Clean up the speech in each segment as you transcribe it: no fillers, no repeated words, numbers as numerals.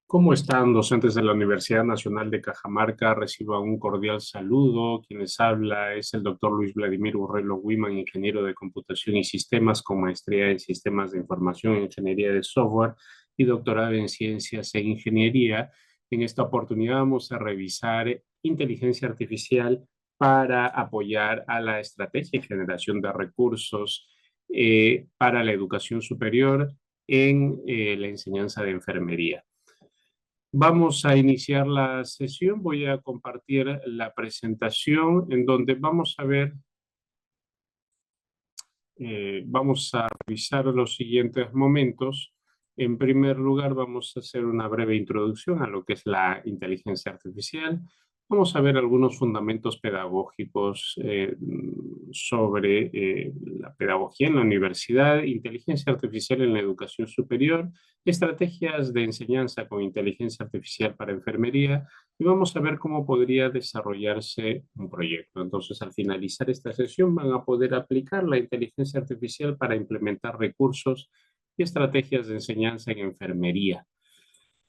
¿Cómo están, docentes de la Universidad Nacional de Cajamarca? Reciban un cordial saludo. Quienes habla es el doctor Luis Vladimir Urrelo Wiman, ingeniero de computación y sistemas con maestría en sistemas de información e ingeniería de software y doctorado en ciencias e ingeniería. En esta oportunidad vamos a revisar inteligencia artificial para apoyar a la estrategia y generación de recursos para la educación superior en la enseñanza de enfermería. Vamos a iniciar la sesión. Voy a compartir la presentación en donde vamos a ver, vamos a revisar los siguientes momentos. En primer lugar, vamos a hacer una breve introducción a lo que es la inteligencia artificial. Vamos a ver algunos fundamentos pedagógicos sobre la pedagogía en la universidad, inteligencia artificial en la educación superior, estrategias de enseñanza con inteligencia artificial para enfermería y vamos a ver cómo podría desarrollarse un proyecto. Entonces, al finalizar esta sesión van a poder aplicar la inteligencia artificial para implementar recursos y estrategias de enseñanza en enfermería.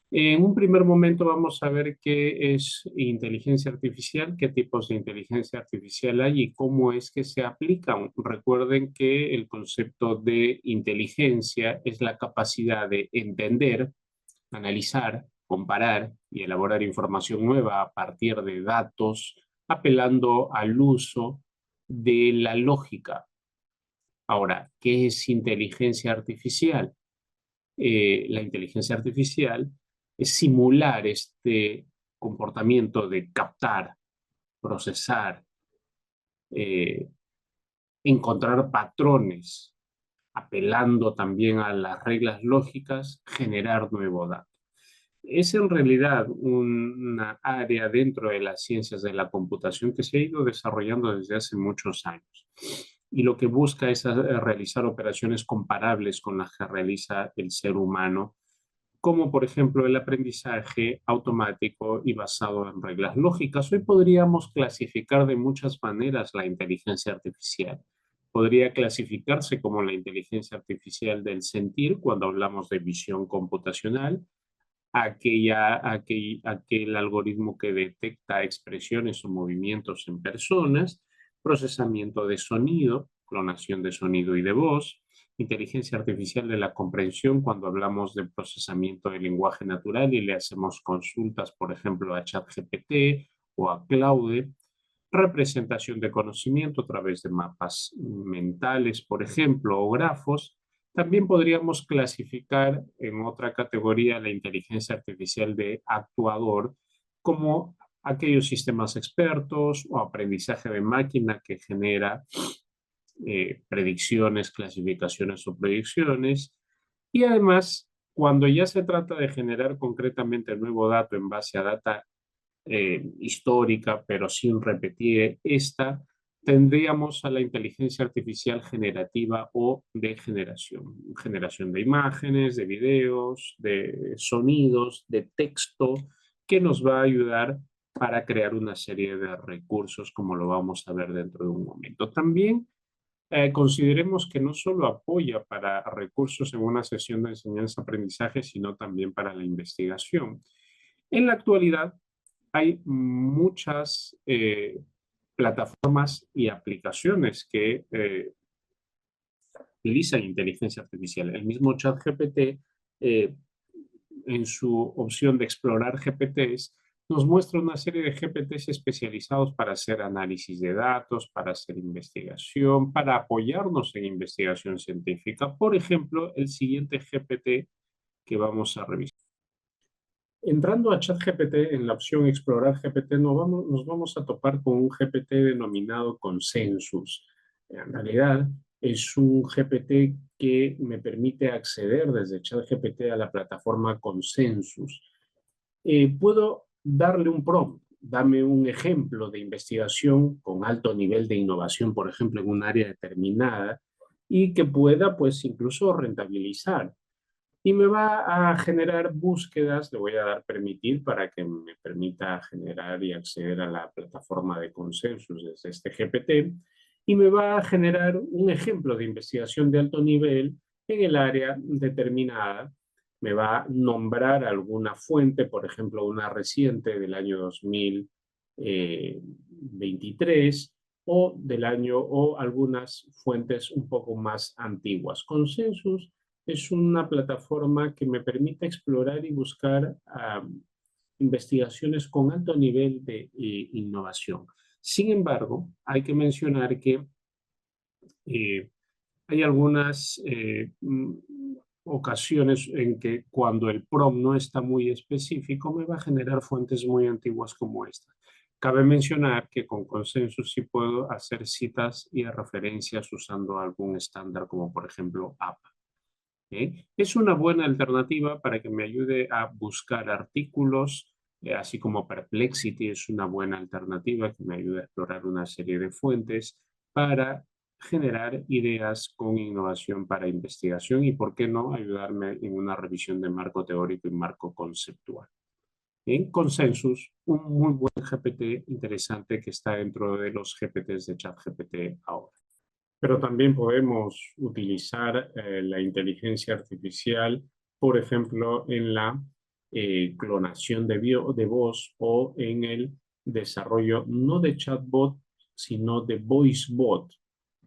En un primer momento vamos a ver qué es inteligencia artificial, qué tipos de inteligencia artificial hay y cómo es que se aplican. Recuerden que el concepto de inteligencia es la capacidad de entender, analizar, comparar y elaborar información nueva a partir de datos, apelando al uso de la lógica. Ahora, ¿qué es inteligencia artificial? La inteligencia artificial es simular este comportamiento de captar, procesar, eh, encontrar patrones, apelando también a las reglas lógicas, generar nuevo dato. Es en realidad una área dentro de las ciencias de la computación que se ha ido desarrollando desde hace muchos años y lo que busca es realizar operaciones comparables con las que realiza el ser humano, como por ejemplo el aprendizaje automático y basado en reglas lógicas. Hoy podríamos clasificar de muchas maneras la inteligencia artificial. Podría clasificarse como la inteligencia artificial del sentir cuando hablamos de visión computacional, aquel algoritmo que detecta expresiones o movimientos en personas, procesamiento de sonido, clonación de sonido y de voz, inteligencia artificial de la comprensión cuando hablamos de procesamiento del lenguaje natural y le hacemos consultas, por ejemplo, a ChatGPT o a Claude, representación de conocimiento a través de mapas mentales, por ejemplo, o grafos. También podríamos clasificar en otra categoría la inteligencia artificial de actuador como aquellos sistemas expertos o aprendizaje de máquina que genera predicciones, clasificaciones o predicciones. Y además, cuando ya se trata de generar concretamente nuevo dato en base a data histórica, pero sin repetir esta, tendríamos a la inteligencia artificial generativa o de generación. Generación de imágenes, de videos, de sonidos, de texto, que nos va a ayudar para crear una serie de recursos, como lo vamos a ver dentro de un momento. También consideremos que no solo apoya para recursos en una sesión de enseñanza-aprendizaje, sino también para la investigación. En la actualidad, hay muchas plataformas y aplicaciones que utilizan inteligencia artificial. El mismo ChatGPT, eh, en su opción de explorar GPTs, nos muestra una serie de GPTs especializados para hacer análisis de datos, para hacer investigación, para apoyarnos en investigación científica. Por ejemplo, el siguiente GPT que vamos a revisar. Entrando a ChatGPT, en la opción Explorar GPT, nos vamos a topar con un GPT denominado Consensus. En realidad, es un GPT que me permite acceder desde ChatGPT a la plataforma Consensus. Puedo darle un prompt, dame un ejemplo de investigación con alto nivel de innovación, por ejemplo, en un área determinada, y que pueda, pues, incluso rentabilizar y me va a generar búsquedas, le voy a dar permitir para que me permita generar y acceder a la plataforma de consensus desde este GPT, y me va a generar un ejemplo de investigación de alto nivel en el área determinada, me va a nombrar alguna fuente, por ejemplo, una reciente del año 2023 o del año o algunas fuentes un poco más antiguas. Consensus es una plataforma que me permite explorar y buscar investigaciones con alto nivel de innovación. Sin embargo, hay que mencionar que eh, hay algunas ocasiones en que cuando el prompt no está muy específico, me va a generar fuentes muy antiguas como esta. Cabe mencionar que con Consensus sí puedo hacer citas y referencias usando algún estándar como por ejemplo APA. Es una buena alternativa para que me ayude a buscar artículos, así como Perplexity es una buena alternativa que me ayuda a explorar una serie de fuentes para generar ideas con innovación para investigación y, por qué no, ayudarme en una revisión de marco teórico y marco conceptual. En Consensus, un muy buen GPT interesante que está dentro de los GPTs de ChatGPT ahora. Pero también podemos utilizar la inteligencia artificial, por ejemplo, en la clonación de voz o en el desarrollo no de chatbot, sino de voicebot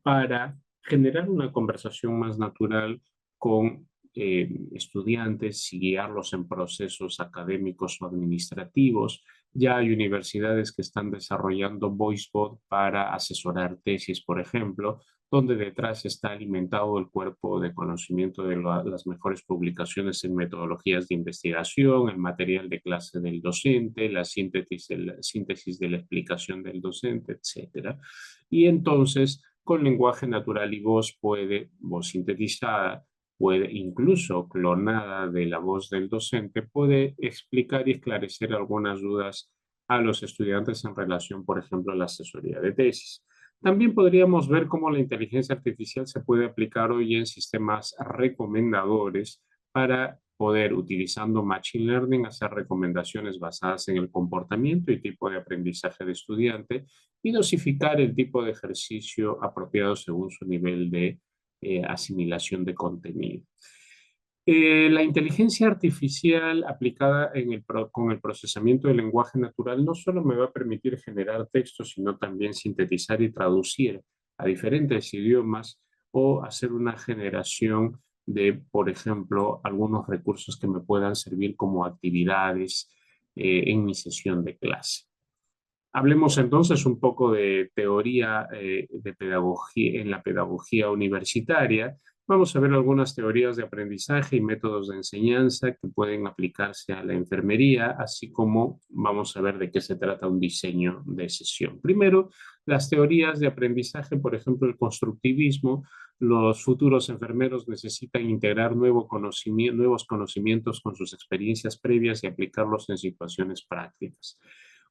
para generar una conversación más natural con estudiantes y guiarlos en procesos académicos o administrativos. Ya hay universidades que están desarrollando VoiceBot para asesorar tesis, por ejemplo, donde detrás está alimentado el cuerpo de conocimiento de las mejores publicaciones en metodologías de investigación, el material de clase del docente, la síntesis de la explicación del docente, etcétera. Y entonces, con lenguaje natural y voz sintetizada, puede incluso clonada de la voz del docente, puede explicar y esclarecer algunas dudas a los estudiantes en relación, por ejemplo, a la asesoría de tesis. También podríamos ver cómo la inteligencia artificial se puede aplicar hoy en sistemas recomendadores para poder, utilizando Machine Learning, hacer recomendaciones basadas en el comportamiento y tipo de aprendizaje de estudiante y dosificar el tipo de ejercicio apropiado según su nivel de asimilación de contenido. La inteligencia artificial aplicada con el procesamiento del lenguaje natural no solo me va a permitir generar textos, sino también sintetizar y traducir a diferentes idiomas o hacer una generación de, por ejemplo, algunos recursos que me puedan servir como actividades en mi sesión de clase. Hablemos entonces un poco de teoría de pedagogía en la pedagogía universitaria. Vamos a ver algunas teorías de aprendizaje y métodos de enseñanza que pueden aplicarse a la enfermería, así como vamos a ver de qué se trata un diseño de sesión. Primero, las teorías de aprendizaje, por ejemplo, el constructivismo. Los futuros enfermeros necesitan integrar nuevos conocimientos con sus experiencias previas y aplicarlos en situaciones prácticas.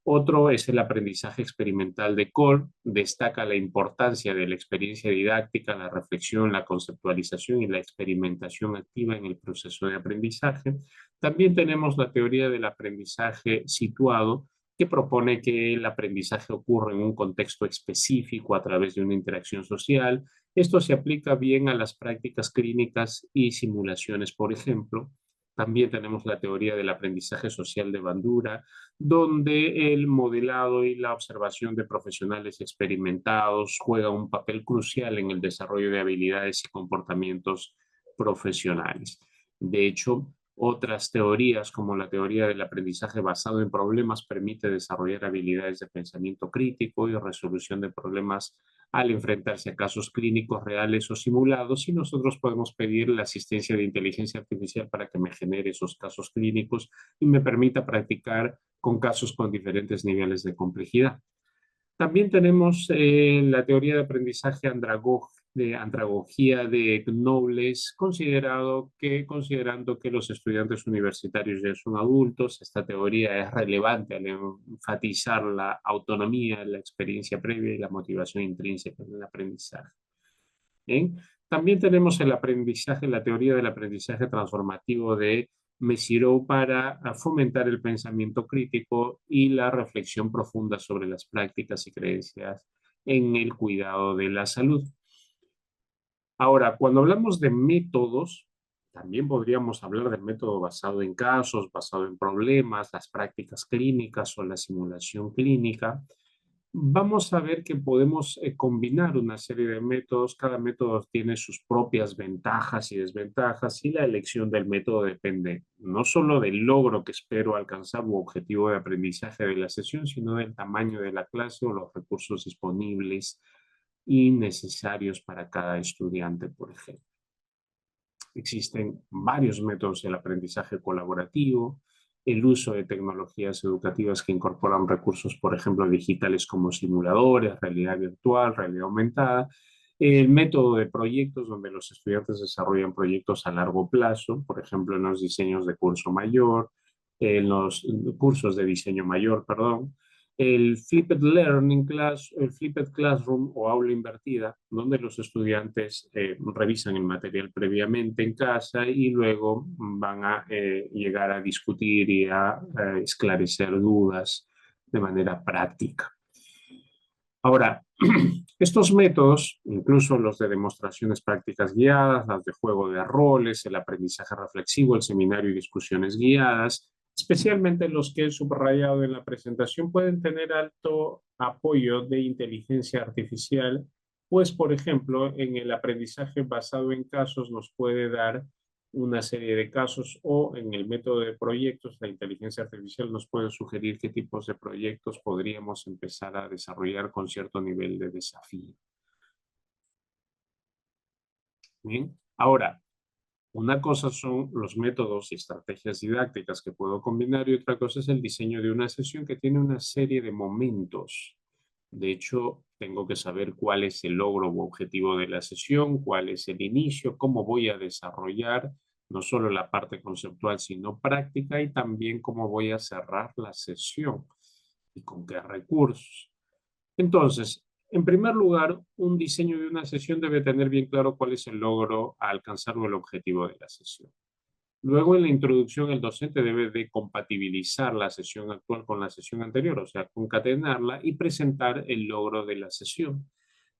Otro es el aprendizaje experimental de Cole. Destaca la importancia de la experiencia didáctica, la reflexión, la conceptualización y la experimentación activa en el proceso de aprendizaje. También tenemos la teoría del aprendizaje situado, que propone que el aprendizaje ocurre en un contexto específico a través de una interacción social. Esto se aplica bien a las prácticas clínicas y simulaciones, por ejemplo. También tenemos la teoría del aprendizaje social de Bandura, donde el modelado y la observación de profesionales experimentados juega un papel crucial en el desarrollo de habilidades y comportamientos profesionales. De hecho, otras teorías, como la teoría del aprendizaje basado en problemas, permite desarrollar habilidades de pensamiento crítico y resolución de problemas al enfrentarse a casos clínicos reales o simulados, y nosotros podemos pedir la asistencia de inteligencia artificial para que me genere esos casos clínicos y me permita practicar con casos con diferentes niveles de complejidad. También tenemos la teoría de aprendizaje de andragogía de Knowles, considerando que los estudiantes universitarios ya son adultos. Esta teoría es relevante al enfatizar la autonomía, la experiencia previa y la motivación intrínseca en el aprendizaje. ¿Bien? También tenemos el aprendizaje, la teoría del aprendizaje transformativo de Mezirow para fomentar el pensamiento crítico y la reflexión profunda sobre las prácticas y creencias en el cuidado de la salud. Ahora, cuando hablamos de métodos, También podríamos hablar del método basado en casos, basado en problemas, las prácticas clínicas o la simulación clínica. Vamos a ver que podemos combinar una serie de métodos. Cada método tiene sus propias ventajas y desventajas y la elección del método depende no solo del logro que espero alcanzar u objetivo de aprendizaje de la sesión, sino del tamaño de la clase o los recursos disponibles y necesarios para cada estudiante, por ejemplo. Existen varios métodos del aprendizaje colaborativo, el uso de tecnologías educativas que incorporan recursos, por ejemplo, digitales como simuladores, realidad virtual, realidad aumentada, el método de proyectos donde los estudiantes desarrollan proyectos a largo plazo, por ejemplo, en los diseños de curso mayor, en los cursos de diseño mayor, perdón, el Flipped Learning Class, el Flipped Classroom o aula invertida, donde los estudiantes revisan el material previamente en casa y luego van a llegar a discutir y a esclarecer dudas de manera práctica. Ahora, estos métodos, incluso los de demostraciones prácticas guiadas, las de juego de roles, el aprendizaje reflexivo, el seminario y discusiones guiadas, especialmente los que he subrayado en la presentación, pueden tener alto apoyo de inteligencia artificial, pues, por ejemplo, en el aprendizaje basado en casos nos puede dar una serie de casos o en el método de proyectos, la inteligencia artificial nos puede sugerir qué tipos de proyectos podríamos empezar a desarrollar con cierto nivel de desafío. Bien, ahora, una cosa son los métodos y estrategias didácticas que puedo combinar y otra cosa es el diseño de una sesión que tiene una serie de momentos. De hecho, tengo que saber cuál es el logro u objetivo de la sesión, cuál es el inicio, cómo voy a desarrollar no solo la parte conceptual, sino práctica y también cómo voy a cerrar la sesión y con qué recursos. Entonces, en primer lugar, un diseño de una sesión debe tener bien claro cuál es el logro a alcanzar o el objetivo de la sesión. Luego, en la introducción, el docente debe de compatibilizar la sesión actual con la sesión anterior, o sea, concatenarla y presentar el logro de la sesión.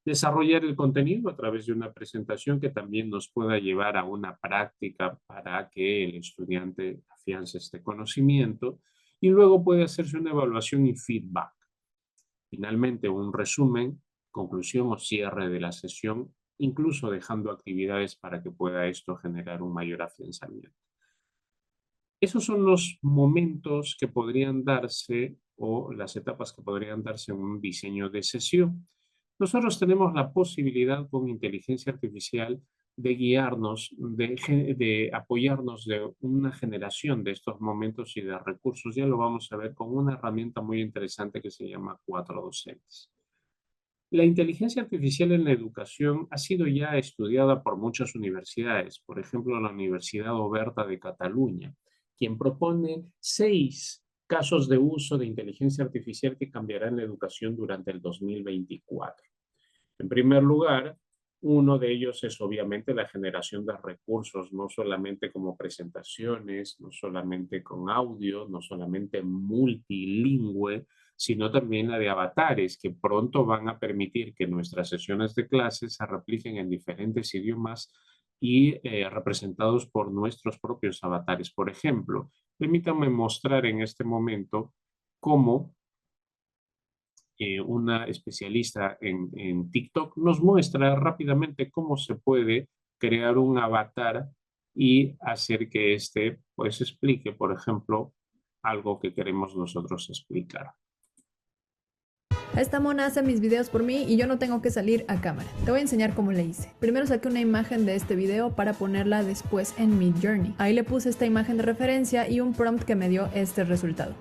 Desarrollar el contenido a través de una presentación que también nos pueda llevar a una práctica para que el estudiante afiance este conocimiento. Y luego puede hacerse una evaluación y feedback. Finalmente, un resumen, conclusión o cierre de la sesión, incluso dejando actividades para que pueda esto generar un mayor afianzamiento. Esos son los momentos que podrían darse o las etapas que podrían darse en un diseño de sesión. Nosotros tenemos la posibilidad con inteligencia artificial de guiarnos, de apoyarnos de una generación de estos momentos y de recursos. Ya lo vamos a ver con una herramienta muy interesante que se llama Cuatro Docentes. La inteligencia artificial en la educación ha sido ya estudiada por muchas universidades, por ejemplo, la Universidad Oberta de Cataluña, quien propone 6 casos de uso de inteligencia artificial que cambiarán la educación durante el 2024. En primer lugar, uno de ellos es obviamente la generación de recursos, no solamente como presentaciones, no solamente con audio, no solamente multilingüe, sino también la de avatares, que pronto van a permitir que nuestras sesiones de clases se repliquen en diferentes idiomas y representados por nuestros propios avatares. Por ejemplo, permítanme mostrar en este momento cómo una especialista en TikTok nos muestra rápidamente cómo se puede crear un avatar y hacer que éste pues explique, por ejemplo, algo que queremos nosotros explicar. Esta mona hace mis videos por mí y yo no tengo que salir a cámara. Te voy a enseñar cómo le hice. Primero saqué una imagen de este video para ponerla después en Midjourney. Ahí le puse esta imagen de referencia y un prompt que me dio este resultado.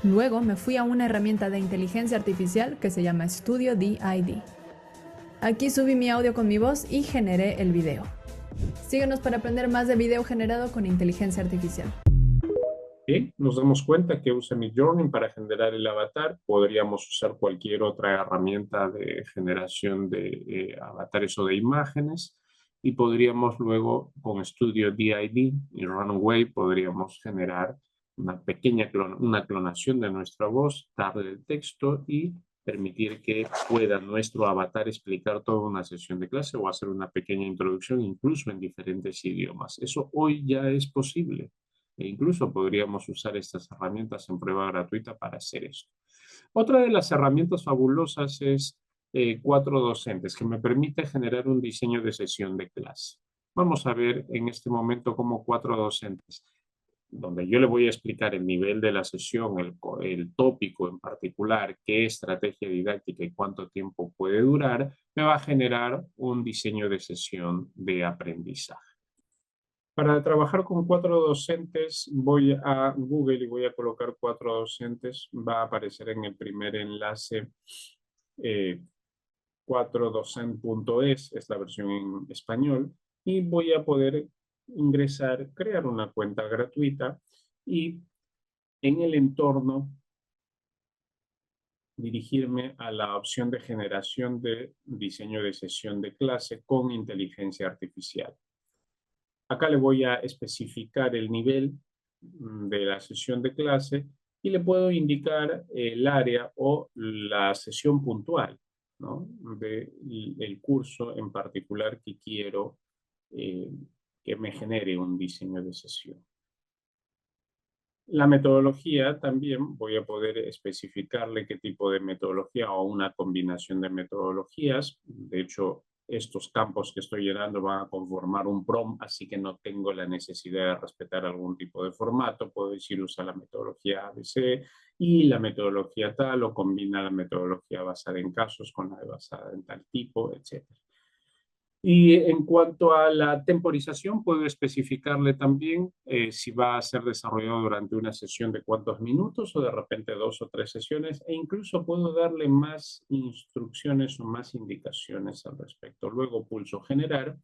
Luego me fui a una herramienta de inteligencia artificial que se llama Studio DID. Aquí subí mi audio con mi voz y generé el video. Síguenos para aprender más de video generado con inteligencia artificial. Bien, nos damos cuenta que usa Midjourney para generar el avatar. Podríamos usar cualquier otra herramienta de generación de avatares o de imágenes. Y podríamos luego, con Studio DID y Runway, podríamos generar una pequeña clonación de nuestra voz, darle el texto y permitir que pueda nuestro avatar explicar toda una sesión de clase o hacer una pequeña introducción incluso en diferentes idiomas. Eso hoy ya es posible. E incluso podríamos usar estas herramientas en prueba gratuita para hacer esto. Otra de las herramientas fabulosas es Cuatro Docentes, que me permite generar un diseño de sesión de clase. Vamos a ver en este momento cómo Cuatro Docentes, donde yo le voy a explicar el nivel de la sesión, el tópico en particular, qué estrategia didáctica y cuánto tiempo puede durar, me va a generar un diseño de sesión de aprendizaje. Para trabajar con Cuatro Docentes, voy a Google y voy a colocar Cuatro Docentes. Va a aparecer en el primer enlace 4docent.es, es la versión en español, y voy a poder ingresar, crear una cuenta gratuita y en el entorno dirigirme a la opción de generación de diseño de sesión de clase con inteligencia artificial. Acá le voy a especificar el nivel de la sesión de clase y le puedo indicar el área o la sesión puntual, ¿no?, del curso en particular que quiero que me genere un diseño de sesión. La metodología también voy a poder especificarle qué tipo de metodología o una combinación de metodologías. De hecho, estos campos que estoy llenando van a conformar un prompt, así que no tengo la necesidad de respetar algún tipo de formato. Puedo decir usa la metodología ABC y la metodología tal, o combina la metodología basada en casos con la basada en tal tipo, etc. Y en cuanto a la temporización, puedo especificarle también si va a ser desarrollado durante una sesión de cuántos minutos o de repente 2 o 3 sesiones, e incluso puedo darle más instrucciones o más indicaciones al respecto. Luego pulso generar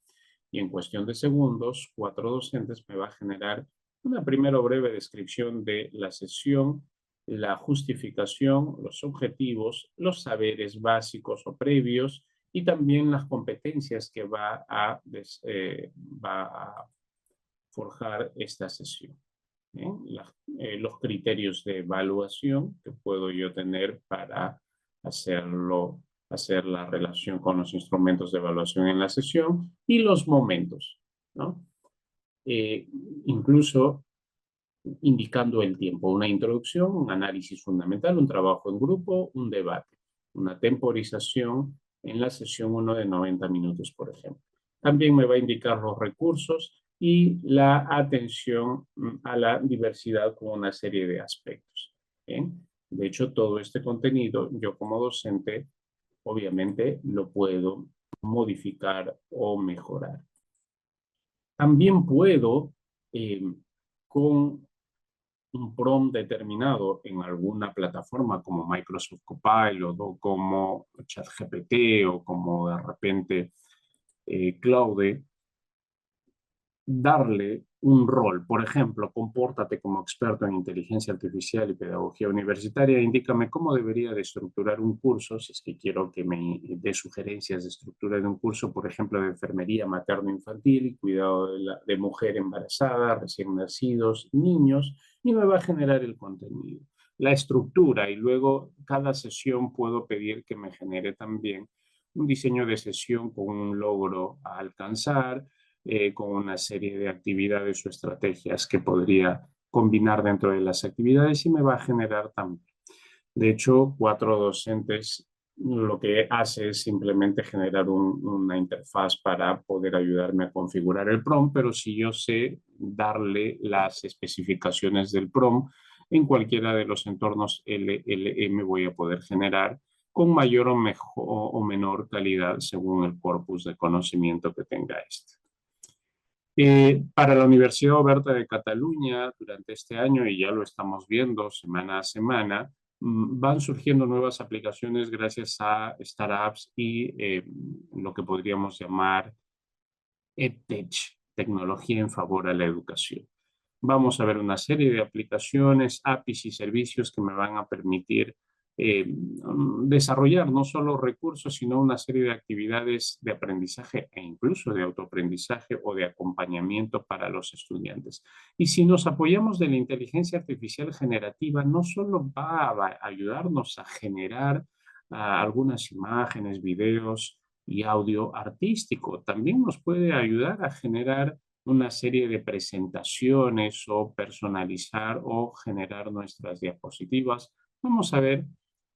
y en cuestión de segundos, Cuatro Docentes me va a generar una primera breve descripción de la sesión, la justificación, los objetivos, los saberes básicos o previos, y también las competencias que va a forjar esta sesión. Los criterios de evaluación que puedo yo tener para hacer la relación con los instrumentos de evaluación en la sesión y los momentos, ¿no? Incluso indicando el tiempo, una introducción, un análisis fundamental, un trabajo en grupo, un debate, una temporización en la sesión 1 de 90 minutos, por ejemplo. También me va a indicar los recursos y la atención a la diversidad con una serie de aspectos. ¿Bien? De hecho, todo este contenido, yo como docente, obviamente lo puedo modificar o mejorar. También puedo, con un prompt determinado en alguna plataforma como Microsoft Copilot o como ChatGPT o como de repente Claude, darle un rol. Por ejemplo, compórtate como experto en inteligencia artificial y pedagogía universitaria. Indícame cómo debería de estructurar un curso, si es que quiero que me dé sugerencias de estructura de un curso, por ejemplo, de enfermería materno-infantil, cuidado de mujer embarazada, recién nacidos, niños, y me va a generar el contenido, la estructura, y luego cada sesión puedo pedir que me genere también un diseño de sesión con un logro a alcanzar, con una serie de actividades o estrategias que podría combinar dentro de las actividades y me va a generar también. De hecho, Cuatro Docentes lo que hace es simplemente generar una interfaz para poder ayudarme a configurar el prompt, pero si yo sé darle las especificaciones del prompt, en cualquiera de los entornos LLM voy a poder generar con mayor o menor calidad según el corpus de conocimiento que tenga este. Para la Universidad Oberta de Cataluña, durante este año, y ya lo estamos viendo semana a semana, van surgiendo nuevas aplicaciones gracias a startups y lo que podríamos llamar EdTech, tecnología en favor a la educación. Vamos a ver una serie de aplicaciones, APIs y servicios que me van a permitir desarrollar no solo recursos, sino una serie de actividades de aprendizaje e incluso de autoaprendizaje o de acompañamiento para los estudiantes. Y si nos apoyamos de la inteligencia artificial generativa, no solo va a ayudarnos a generar algunas imágenes, videos y audio artístico. También nos puede ayudar a generar una serie de presentaciones o personalizar o generar nuestras diapositivas. Vamos a ver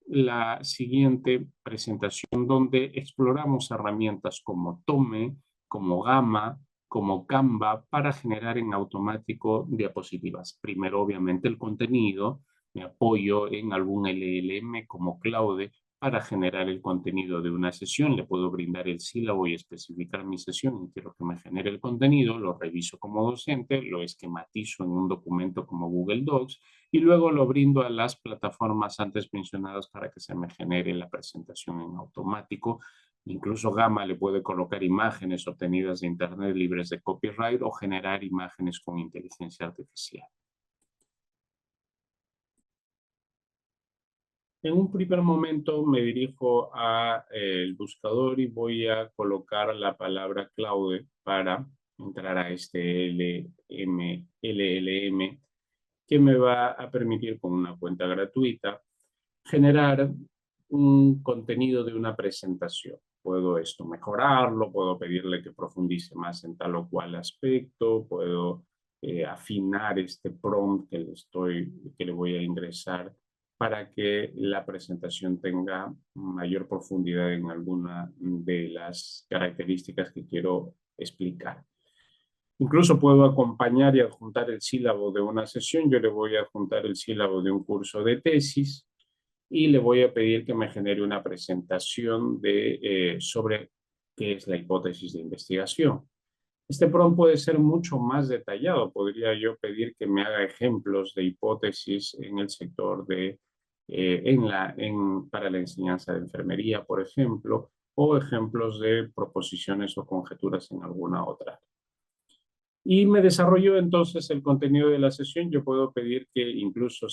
la siguiente presentación donde exploramos herramientas como Tome, como Gamma, como Canva para generar en automático diapositivas. Primero, obviamente, el contenido. Me apoyo en algún LLM como Claude para generar el contenido de una sesión. Le puedo brindar el sílabo y especificar mi sesión y quiero que me genere el contenido. Lo reviso como docente, lo esquematizo en un documento como Google Docs y luego lo brindo a las plataformas antes mencionadas para que se me genere la presentación en automático. Incluso Gamma le puede colocar imágenes obtenidas de Internet libres de copyright o generar imágenes con inteligencia artificial. En un primer momento me dirijo al buscador y voy a colocar la palabra Claude para entrar a este LLM que me va a permitir con una cuenta gratuita generar un contenido de una presentación. Puedo esto mejorarlo, puedo pedirle que profundice más en tal o cual aspecto, puedo afinar este prompt que le voy a ingresar para que la presentación tenga mayor profundidad en alguna de las características que quiero explicar. Incluso puedo acompañar y adjuntar el sílabo de una sesión. Yo le voy a adjuntar el sílabo de un curso de tesis y le voy a pedir que me genere una presentación sobre qué es la hipótesis de investigación. Este prompt puede ser mucho más detallado. Podría yo pedir que me haga ejemplos de hipótesis en el sector para la enseñanza de enfermería, por ejemplo, o ejemplos de proposiciones o conjeturas en alguna otra. Y me desarrolló entonces el contenido de la sesión. Yo puedo pedir que incluso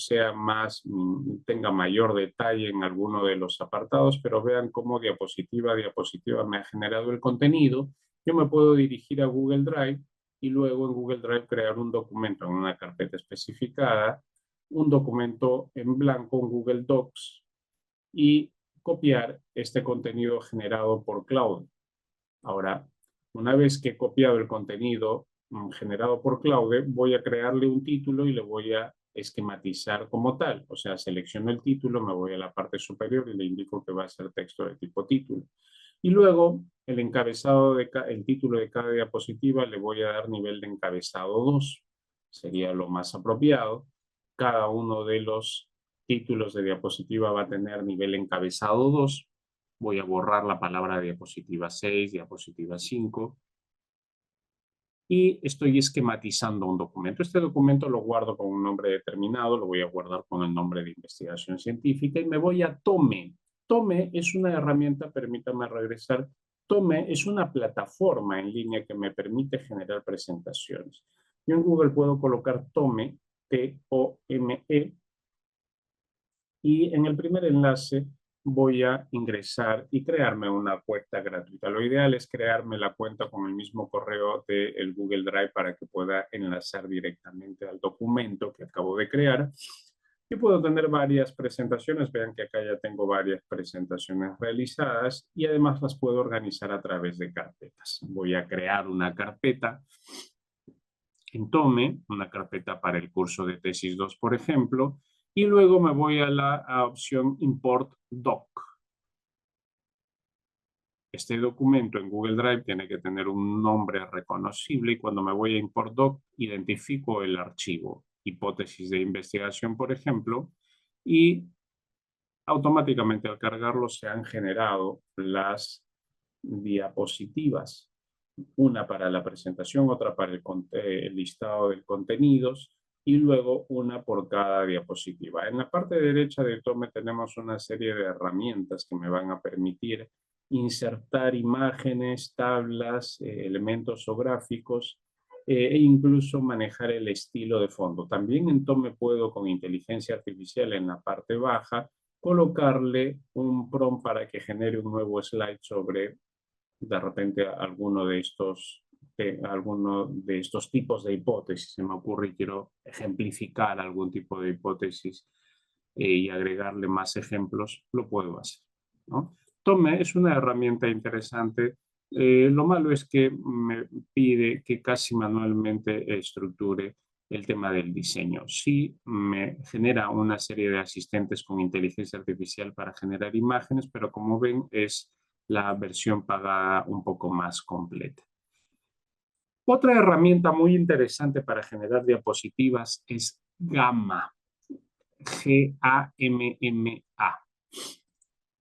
tenga mayor detalle en alguno de los apartados, pero vean cómo diapositiva a diapositiva me ha generado el contenido. Yo me puedo dirigir a Google Drive y luego en Google Drive crear un documento en una carpeta especificada, un documento en blanco en Google Docs y copiar este contenido generado por Claude. Ahora, una vez que he copiado el contenido generado por Claude, voy a crearle un título y le voy a esquematizar como tal. O sea, selecciono el título, me voy a la parte superior y le indico que va a ser texto de tipo título. Y luego, el título de cada diapositiva le voy a dar nivel de encabezado 2. Sería lo más apropiado. Cada uno de los títulos de diapositiva va a tener nivel encabezado 2. Voy a borrar la palabra diapositiva 6, diapositiva 5. Y estoy esquematizando un documento. Este documento lo guardo con un nombre determinado, lo voy a guardar con el nombre de investigación científica y me voy a Tome. Tome es una herramienta, permítame regresar. Tome es una plataforma en línea que me permite generar presentaciones. Yo en Google puedo colocar Tome, T-O-M-E, y en el primer enlace voy a ingresar y crearme una cuenta gratuita. Lo ideal es crearme la cuenta con el mismo correo del Google Drive para que pueda enlazar directamente al documento que acabo de crear. Y puedo tener varias presentaciones. Vean que acá ya tengo varias presentaciones realizadas y además las puedo organizar a través de carpetas. Voy a crear una carpeta en Tome, una carpeta para el curso de tesis 2, por ejemplo, y luego me voy a la opción Import Doc. Este documento en Google Drive tiene que tener un nombre reconocible y cuando me voy a Import Doc identifico el archivo, hipótesis de investigación, por ejemplo, y automáticamente al cargarlo se han generado las diapositivas. Una para la presentación, otra para el listado de contenidos y luego una por cada diapositiva. En la parte derecha de Tome tenemos una serie de herramientas que me van a permitir insertar imágenes, tablas, elementos o gráficos e incluso manejar el estilo de fondo. También en Tome puedo con inteligencia artificial en la parte baja colocarle un prompt para que genere un nuevo slide sobre de repente alguno de estos tipos de hipótesis. Se me ocurre y quiero ejemplificar algún tipo de hipótesis y agregarle más ejemplos, lo puedo hacer. ¿no? Tome es una herramienta interesante. Lo malo es que me pide que casi manualmente estructure el tema del diseño. Sí me genera una serie de asistentes con inteligencia artificial para generar imágenes, pero como ven es la versión pagada un poco más completa. Otra herramienta muy interesante para generar diapositivas es Gamma, Gamma.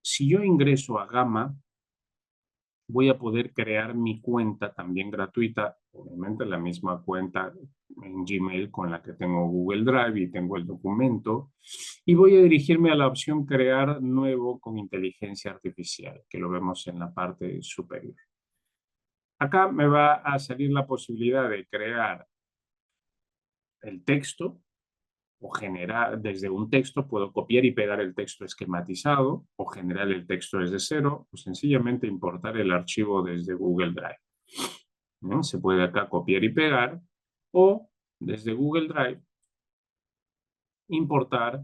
Si yo ingreso a Gamma, voy a poder crear mi cuenta también gratuita, obviamente la misma cuenta en Gmail con la que tengo Google Drive y tengo el documento, y voy a dirigirme a la opción crear nuevo con inteligencia artificial, que lo vemos en la parte superior. Acá me va a salir la posibilidad de crear el texto o generar desde un texto, puedo copiar y pegar el texto esquematizado o generar el texto desde cero o sencillamente importar el archivo desde Google Drive. ¿No? Se puede acá copiar y pegar o desde Google Drive importar,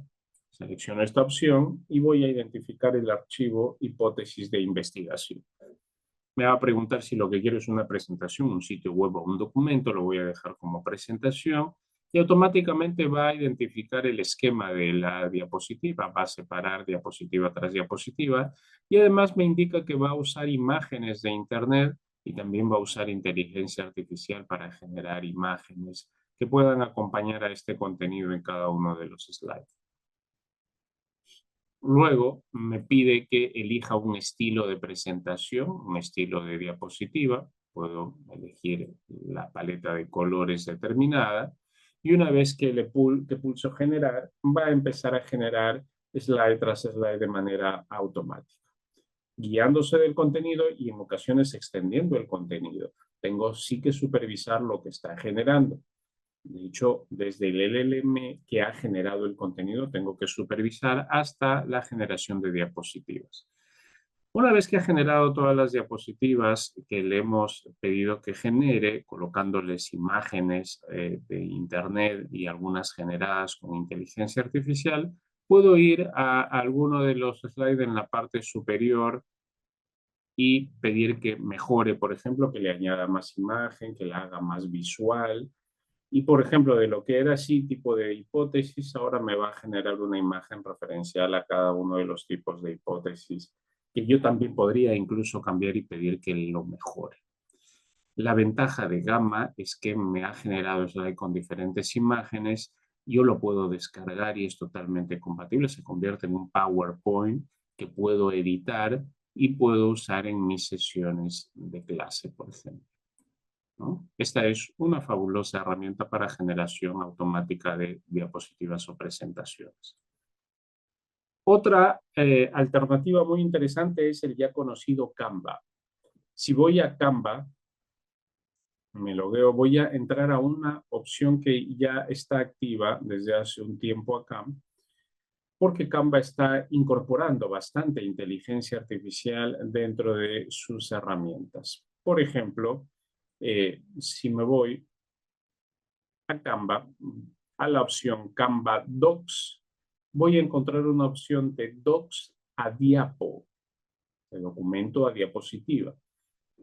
selecciono esta opción y voy a identificar el archivo hipótesis de investigación. Me va a preguntar si lo que quiero es una presentación, un sitio web o un documento, lo voy a dejar como presentación y automáticamente va a identificar el esquema de la diapositiva, va a separar diapositiva tras diapositiva y además me indica que va a usar imágenes de internet y también va a usar inteligencia artificial para generar imágenes que puedan acompañar a este contenido en cada uno de los slides. Luego me pide que elija un estilo de presentación, un estilo de diapositiva. Puedo elegir la paleta de colores determinada. Y una vez que pulso generar, va a empezar a generar slide tras slide de manera automática, guiándose del contenido y en ocasiones extendiendo el contenido. Tengo sí que supervisar lo que está generando. De hecho, desde el LLM que ha generado el contenido, tengo que supervisar hasta la generación de diapositivas. Una vez que ha generado todas las diapositivas que le hemos pedido que genere, colocándoles imágenes de internet y algunas generadas con inteligencia artificial, puedo ir a alguno de los slides en la parte superior y pedir que mejore, por ejemplo, que le añada más imagen, que la haga más visual. Y, por ejemplo, de lo que era así tipo de hipótesis, ahora me va a generar una imagen referencial a cada uno de los tipos de hipótesis, que yo también podría incluso cambiar y pedir que lo mejore. La ventaja de Gamma es que me ha generado slide con diferentes imágenes, yo lo puedo descargar y es totalmente compatible, se convierte en un PowerPoint que puedo editar y puedo usar en mis sesiones de clase, por ejemplo, ¿no? Esta es una fabulosa herramienta para generación automática de diapositivas o presentaciones. Otra alternativa muy interesante es el ya conocido Canva. Si voy a Canva, me logueo, voy a entrar a una opción que ya está activa desde hace un tiempo acá, porque Canva está incorporando bastante inteligencia artificial dentro de sus herramientas. Por ejemplo, si me voy a Canva, a la opción Canva Docs, voy a encontrar una opción de Docs a diapo, de documento a diapositiva.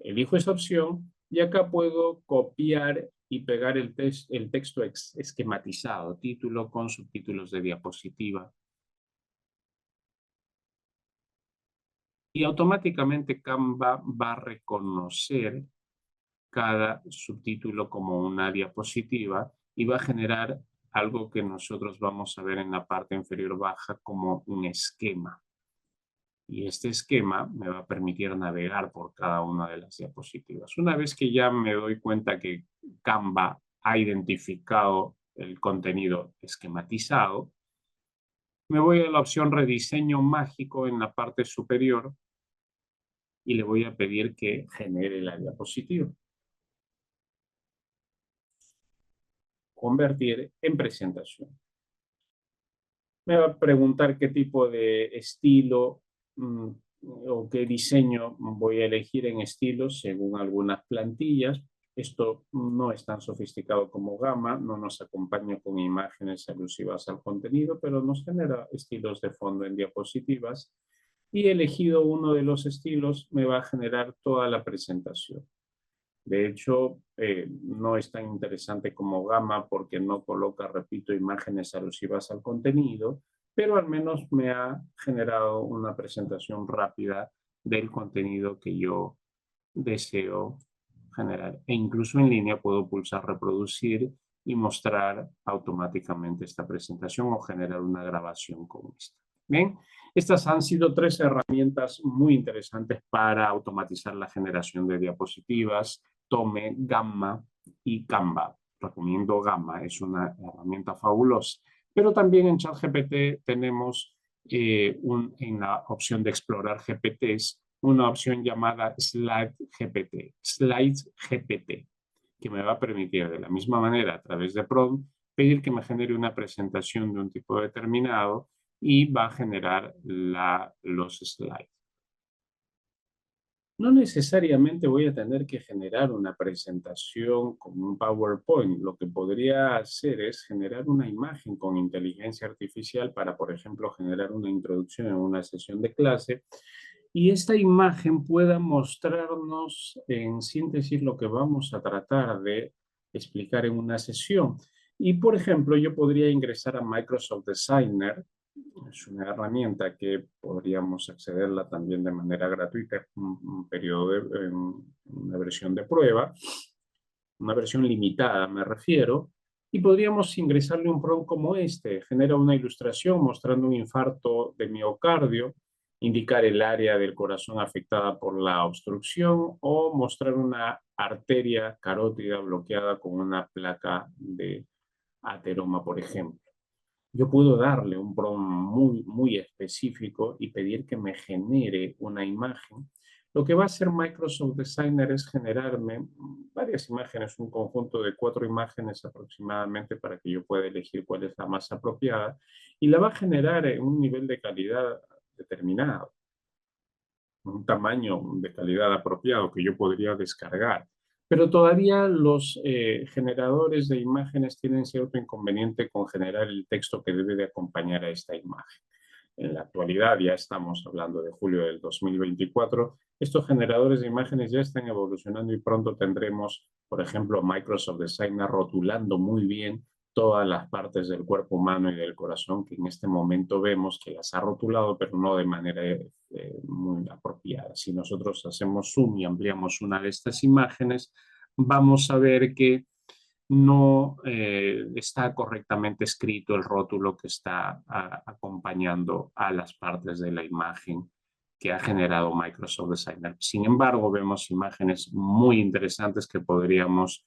Elijo esa opción y acá puedo copiar y pegar el texto esquematizado, título con subtítulos de diapositiva. Y automáticamente Canva va a reconocer cada subtítulo como una diapositiva y va a generar algo que nosotros vamos a ver en la parte inferior baja como un esquema. Y este esquema me va a permitir navegar por cada una de las diapositivas. Una vez que ya me doy cuenta que Canva ha identificado el contenido esquematizado, me voy a la opción rediseño mágico en la parte superior y le voy a pedir que genere la diapositiva. Convertir en presentación. Me va a preguntar qué tipo de estilo o qué diseño voy a elegir en estilos según algunas plantillas. Esto no es tan sofisticado como Gamma, no nos acompaña con imágenes alusivas al contenido, pero nos genera estilos de fondo en diapositivas. y elegido uno de los estilos me va a generar toda la presentación. De hecho, no es tan interesante como Gamma porque no coloca, repito, imágenes alusivas al contenido, pero al menos me ha generado una presentación rápida del contenido que yo deseo generar. E incluso en línea puedo pulsar reproducir y mostrar automáticamente esta presentación o generar una grabación como esta. Bien, estas han sido 3 herramientas muy interesantes para automatizar la generación de diapositivas. Tome, Gamma y Canva. Recomiendo Gamma, es una herramienta fabulosa. Pero también en ChatGPT tenemos en la opción de explorar GPTs, una opción llamada Slide GPT, que me va a permitir de la misma manera a través de prompt pedir que me genere una presentación de un tipo determinado y va a generar los slides. No necesariamente voy a tener que generar una presentación con un PowerPoint. Lo que podría hacer es generar una imagen con inteligencia artificial para, por ejemplo, generar una introducción en una sesión de clase y esta imagen pueda mostrarnos en síntesis lo que vamos a tratar de explicar en una sesión. Y, por ejemplo, yo podría ingresar a Microsoft Designer. Es una herramienta que podríamos accederla también de manera gratuita, un periodo una versión de prueba, una versión limitada me refiero, y podríamos ingresarle un prompt como este. Genera una ilustración mostrando un infarto de miocardio, indicar el área del corazón afectada por la obstrucción o mostrar una arteria carótida bloqueada con una placa de ateroma, por ejemplo. Yo puedo darle un prompt muy específico y pedir que me genere una imagen. Lo que va a hacer Microsoft Designer es generarme varias imágenes, un conjunto de 4 imágenes aproximadamente para que yo pueda elegir cuál es la más apropiada y la va a generar en un nivel de calidad determinado, un tamaño de calidad apropiado que yo podría descargar. Pero todavía los generadores de imágenes tienen cierto inconveniente con generar el texto que debe de acompañar a esta imagen. En la actualidad, ya estamos hablando de julio del 2024, estos generadores de imágenes ya están evolucionando y pronto tendremos, por ejemplo, Microsoft Designer rotulando muy bien todas las partes del cuerpo humano y del corazón que en este momento vemos que las ha rotulado, pero no de manera muy apropiada. Si nosotros hacemos zoom y ampliamos una de estas imágenes, vamos a ver que no está correctamente escrito el rótulo que está acompañando a las partes de la imagen que ha generado Microsoft Designer. Sin embargo, vemos imágenes muy interesantes que podríamos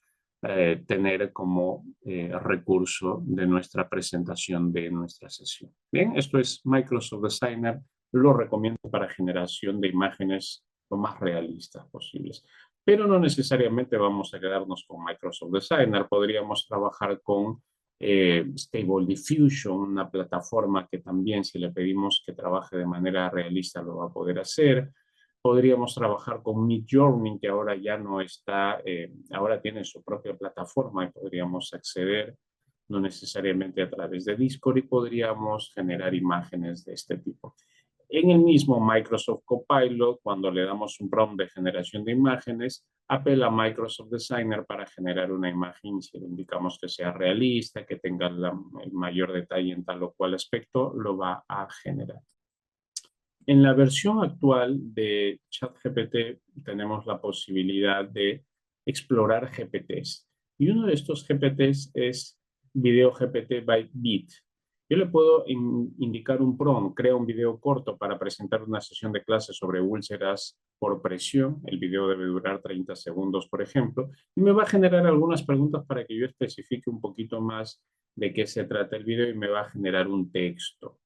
tener como recurso de nuestra presentación de nuestra sesión. Bien, esto es Microsoft Designer. Lo recomiendo para generación de imágenes lo más realistas posibles. Pero no necesariamente vamos a quedarnos con Microsoft Designer. Podríamos trabajar con Stable Diffusion, una plataforma que también si le pedimos que trabaje de manera realista lo va a poder hacer. Podríamos trabajar con Midjourney, que ahora ya no está, ahora tiene su propia plataforma y podríamos acceder no necesariamente a través de Discord y podríamos generar imágenes de este tipo. En el mismo Microsoft Copilot, cuando le damos un prompt de generación de imágenes, apela a Microsoft Designer para generar una imagen. Si le indicamos que sea realista, que tenga el mayor detalle en tal o cual aspecto, lo va a generar. En la versión actual de ChatGPT tenemos la posibilidad de explorar GPTs. Y uno de estos GPTs es Video GPT by Bit. Yo le puedo indicar un prompt, crea un video corto para presentar una sesión de clase sobre úlceras por presión. El video debe durar 30 segundos, por ejemplo, y me va a generar algunas preguntas para que yo especifique un poquito más de qué se trata el video y me va a generar un texto,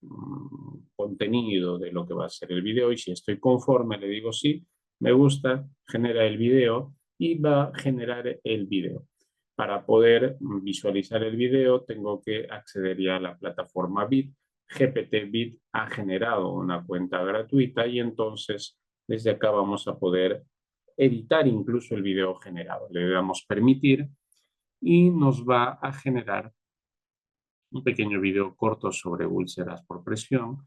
contenido de lo que va a ser el video y si estoy conforme le digo sí, me gusta, genera el video y va a generar el video. Para poder visualizar el video tengo que acceder ya a la plataforma Bit. GPT Bit ha generado una cuenta gratuita y entonces desde acá vamos a poder editar incluso el video generado. Le damos permitir y nos va a generar un pequeño video corto sobre úlceras por presión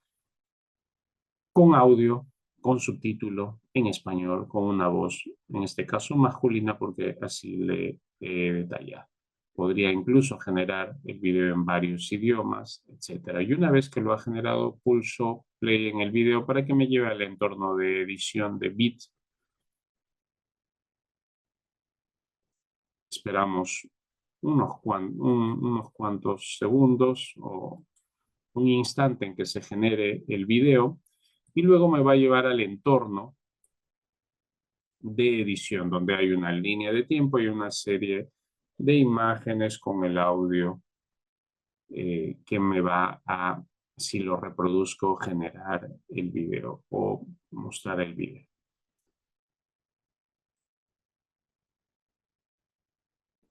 con audio con subtítulo en español, con una voz, en este caso masculina, porque así le he detallado. Podría incluso generar el video en varios idiomas, etc. Y una vez que lo ha generado, pulso play en el video para que me lleve al entorno de edición de Bit. Esperamos unos cuantos segundos o un instante en que se genere el video y luego me va a llevar al entorno de edición donde hay una línea de tiempo y una serie de imágenes con el audio que me va a, si lo reproduzco, generar el video o mostrar el video.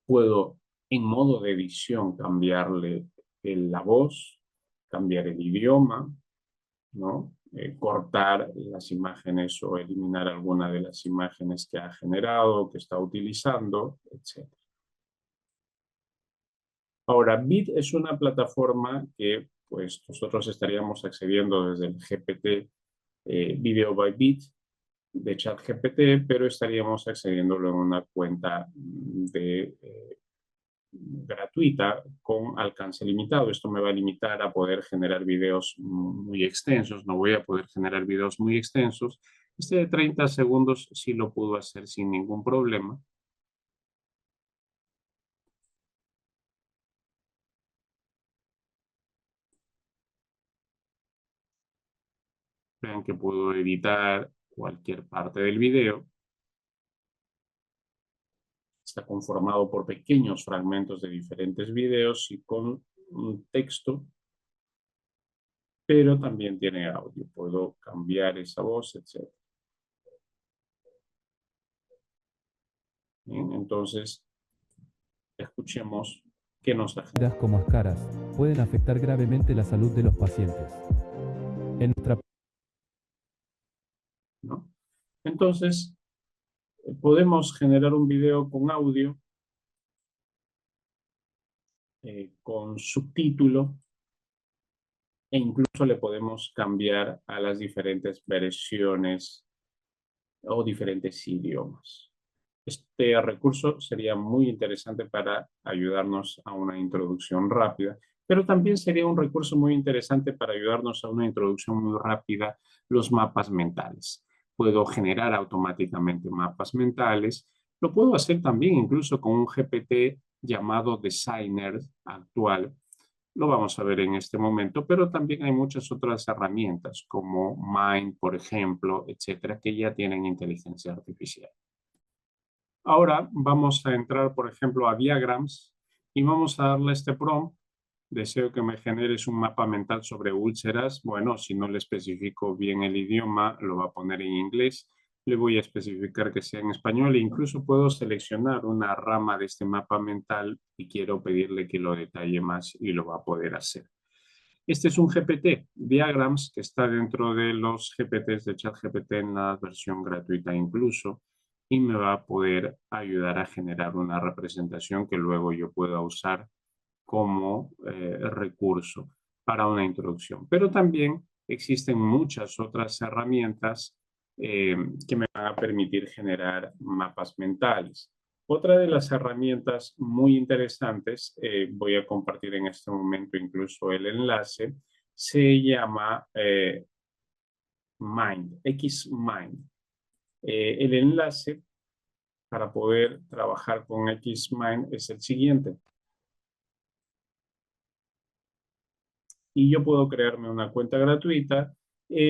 Puedo en modo de edición cambiarle la voz, cambiar el idioma, ¿no? Cortar las imágenes o eliminar alguna de las imágenes que ha generado, que está utilizando, etc. Ahora, Bit es una plataforma que pues nosotros estaríamos accediendo desde el GPT Video by Bit de ChatGPT, pero estaríamos accediéndolo en una cuenta gratuita con alcance limitado. Esto me va a limitar a poder generar videos muy extensos. No voy a poder generar videos muy extensos. Este de 30 segundos sí lo puedo hacer sin ningún problema. Vean que puedo editar cualquier parte del video. Está conformado por pequeños fragmentos de diferentes videos y con un texto, pero también tiene audio. Puedo cambiar esa voz, etc. Bien, entonces, escuchemos qué nos da. Como escaras pueden afectar gravemente la salud de los pacientes. En nuestra ¿No? Entonces, podemos generar un video con audio, con subtítulo, e incluso le podemos cambiar a las diferentes versiones o diferentes idiomas. Este recurso sería muy interesante para ayudarnos a una introducción rápida, pero también sería un recurso muy interesante para ayudarnos a una introducción muy rápida, los mapas mentales. Puedo generar automáticamente mapas mentales. Lo puedo hacer también incluso con un GPT llamado Designer actual. Lo vamos a ver en este momento, pero también hay muchas otras herramientas como Mind, por ejemplo, etcétera, que ya tienen inteligencia artificial. Ahora vamos a entrar, por ejemplo, a Diagrams y vamos a darle este prompt. Deseo que me generes un mapa mental sobre úlceras. Bueno, si no le especifico bien el idioma, lo va a poner en inglés. Le voy a especificar que sea en español e incluso puedo seleccionar una rama de este mapa mental y quiero pedirle que lo detalle más y lo va a poder hacer. Este es un GPT, Diagrams, que está dentro de los GPTs de ChatGPT en la versión gratuita incluso, y me va a poder ayudar a generar una representación que luego yo pueda usar como recurso para una introducción. Pero también existen muchas otras herramientas que me van a permitir generar mapas mentales. Otra de las herramientas muy interesantes, voy a compartir en este momento incluso el enlace, se llama Mind, Xmind. El enlace para poder trabajar con Xmind es el siguiente. Y yo puedo crearme una cuenta gratuita.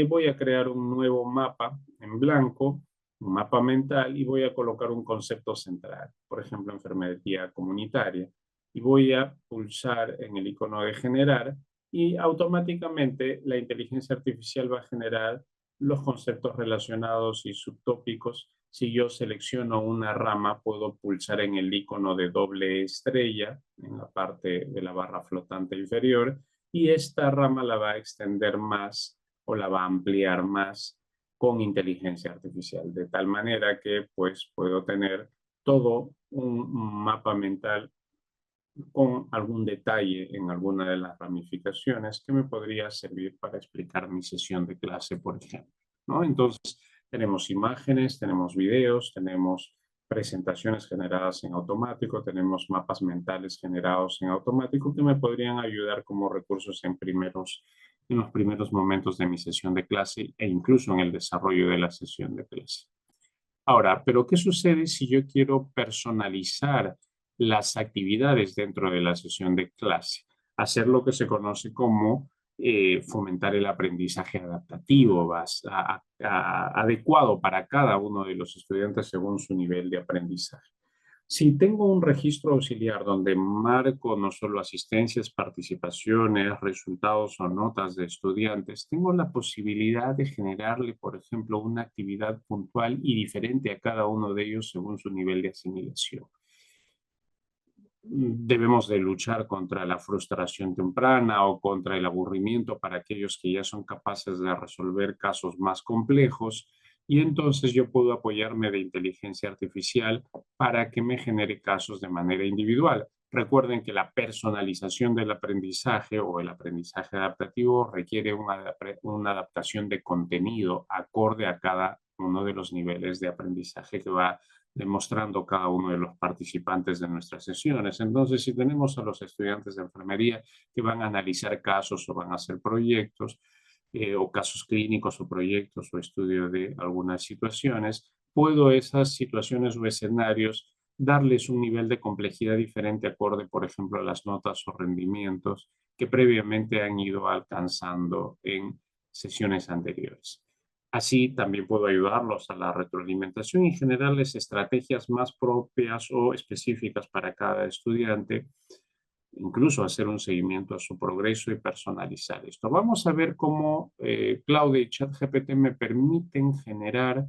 Voy a crear un nuevo mapa en blanco, un mapa mental, y voy a colocar un concepto central, por ejemplo, enfermería comunitaria. Y voy a pulsar en el icono de generar y automáticamente la inteligencia artificial va a generar los conceptos relacionados y subtópicos. Si yo selecciono una rama, puedo pulsar en el icono de doble estrella en la parte de la barra flotante inferior y esta rama la va a extender más o la va a ampliar más con inteligencia artificial, de tal manera que pues puedo tener todo un mapa mental con algún detalle en alguna de las ramificaciones que me podría servir para explicar mi sesión de clase, por ejemplo. ¿no? Entonces, tenemos imágenes, tenemos videos, tenemos presentaciones generadas en automático, tenemos mapas mentales generados en automático que me podrían ayudar como recursos en los primeros momentos de mi sesión de clase e incluso en el desarrollo de la sesión de clase. Ahora, ¿pero qué sucede si yo quiero personalizar las actividades dentro de la sesión de clase? Hacer lo que se conoce como fomentar el aprendizaje adaptativo, adecuado para cada uno de los estudiantes según su nivel de aprendizaje. Si tengo un registro auxiliar donde marco no solo asistencias, participaciones, resultados o notas de estudiantes, tengo la posibilidad de generarle, por ejemplo, una actividad puntual y diferente a cada uno de ellos según su nivel de asimilación. Debemos de luchar contra la frustración temprana o contra el aburrimiento para aquellos que ya son capaces de resolver casos más complejos. Y entonces yo puedo apoyarme de inteligencia artificial para que me genere casos de manera individual. Recuerden que la personalización del aprendizaje o el aprendizaje adaptativo requiere una adaptación de contenido acorde a cada uno de los niveles de aprendizaje que va demostrando cada uno de los participantes de nuestras sesiones. Entonces, si tenemos a los estudiantes de enfermería que van a analizar casos o van a hacer proyectos, o casos clínicos o proyectos o estudio de algunas situaciones, puedo esas situaciones o escenarios darles un nivel de complejidad diferente acorde, por ejemplo, a las notas o rendimientos que previamente han ido alcanzando en sesiones anteriores. Así también puedo ayudarlos a la retroalimentación y generarles estrategias más propias o específicas para cada estudiante, incluso hacer un seguimiento a su progreso y personalizar esto. Vamos a ver cómo Claude y ChatGPT me permiten generar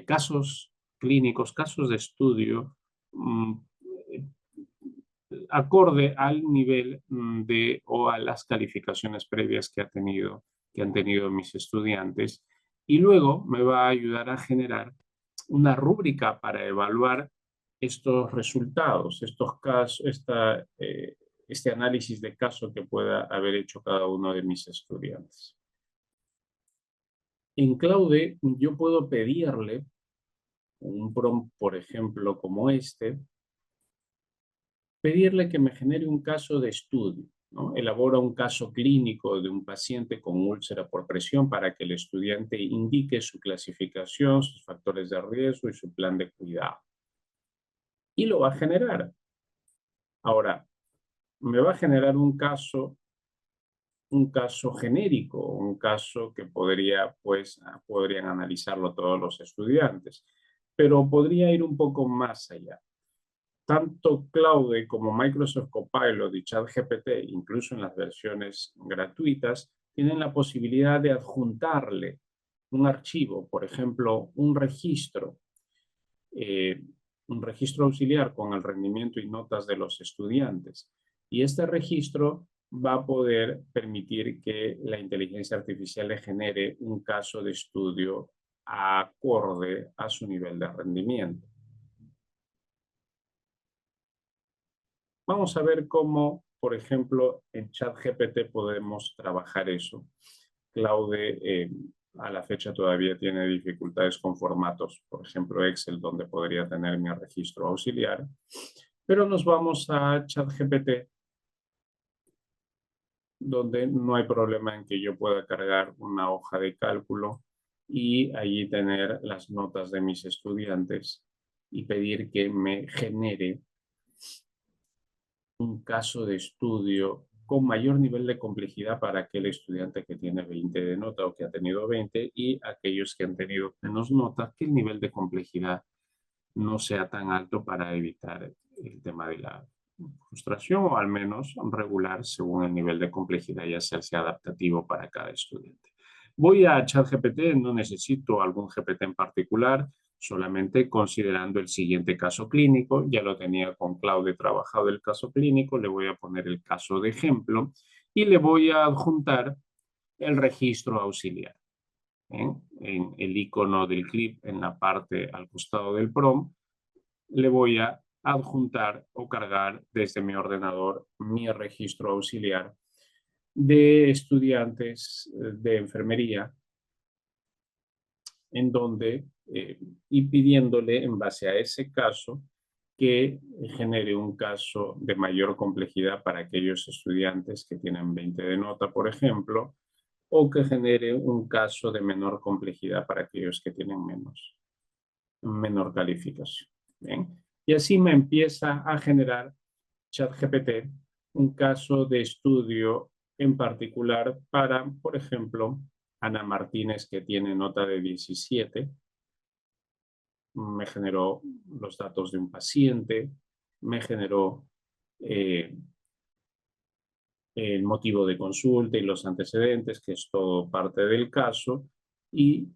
casos clínicos, casos de estudio acorde al nivel o a las calificaciones previas que han tenido mis estudiantes, y luego me va a ayudar a generar una rúbrica para evaluar estos resultados, estos casos, este análisis de caso que pueda haber hecho cada uno de mis estudiantes. En Claude yo puedo pedirle un prompt, por ejemplo, como pedirle que me genere un caso de estudio, ¿no? Elabora un caso clínico de un paciente con úlcera por presión para que el estudiante indique su clasificación, sus factores de riesgo y su plan de cuidado. Y lo va a generar. Ahora, me va a generar un caso genérico, un caso que podrían analizarlo todos los estudiantes, pero podría ir un poco más allá. Tanto Claude como Microsoft Copilot y ChatGPT, incluso en las versiones gratuitas, tienen la posibilidad de adjuntarle un archivo, por ejemplo, un registro auxiliar con el rendimiento y notas de los estudiantes. Y este registro va a poder permitir que la inteligencia artificial le genere un caso de estudio acorde a su nivel de rendimiento. Vamos a ver cómo, por ejemplo, en ChatGPT podemos trabajar eso. Claude a la fecha todavía tiene dificultades con formatos, por ejemplo Excel, donde podría tener mi registro auxiliar. Pero nos vamos a ChatGPT, donde no hay problema en que yo pueda cargar una hoja de cálculo y allí tener las notas de mis estudiantes y pedir que me genere un caso de estudio con mayor nivel de complejidad para aquel estudiante que tiene 20 de nota o que ha tenido 20, y aquellos que han tenido menos nota, que el nivel de complejidad no sea tan alto para evitar el tema de la frustración, o al menos regular según el nivel de complejidad y hacerse adaptativo para cada estudiante. Voy a ChatGPT, no necesito algún GPT en particular, solamente considerando el siguiente caso clínico. Ya lo tenía con Claude trabajado el caso clínico, le voy a poner el caso de ejemplo y le voy a adjuntar el registro auxiliar. En el icono del clip en la parte al costado del prompt, le voy a adjuntar o cargar desde mi ordenador mi registro auxiliar de estudiantes de enfermería en donde, y pidiéndole en base a ese caso que genere un caso de mayor complejidad para aquellos estudiantes que tienen 20 de nota, por ejemplo, o que genere un caso de menor complejidad para aquellos que tienen menor calificación. ¿Bien? Y así me empieza a generar ChatGPT un caso de estudio en particular para, por ejemplo, Ana Martínez, que tiene nota de 17. Me generó los datos de un paciente, me generó el motivo de consulta y los antecedentes, que es todo parte del caso, y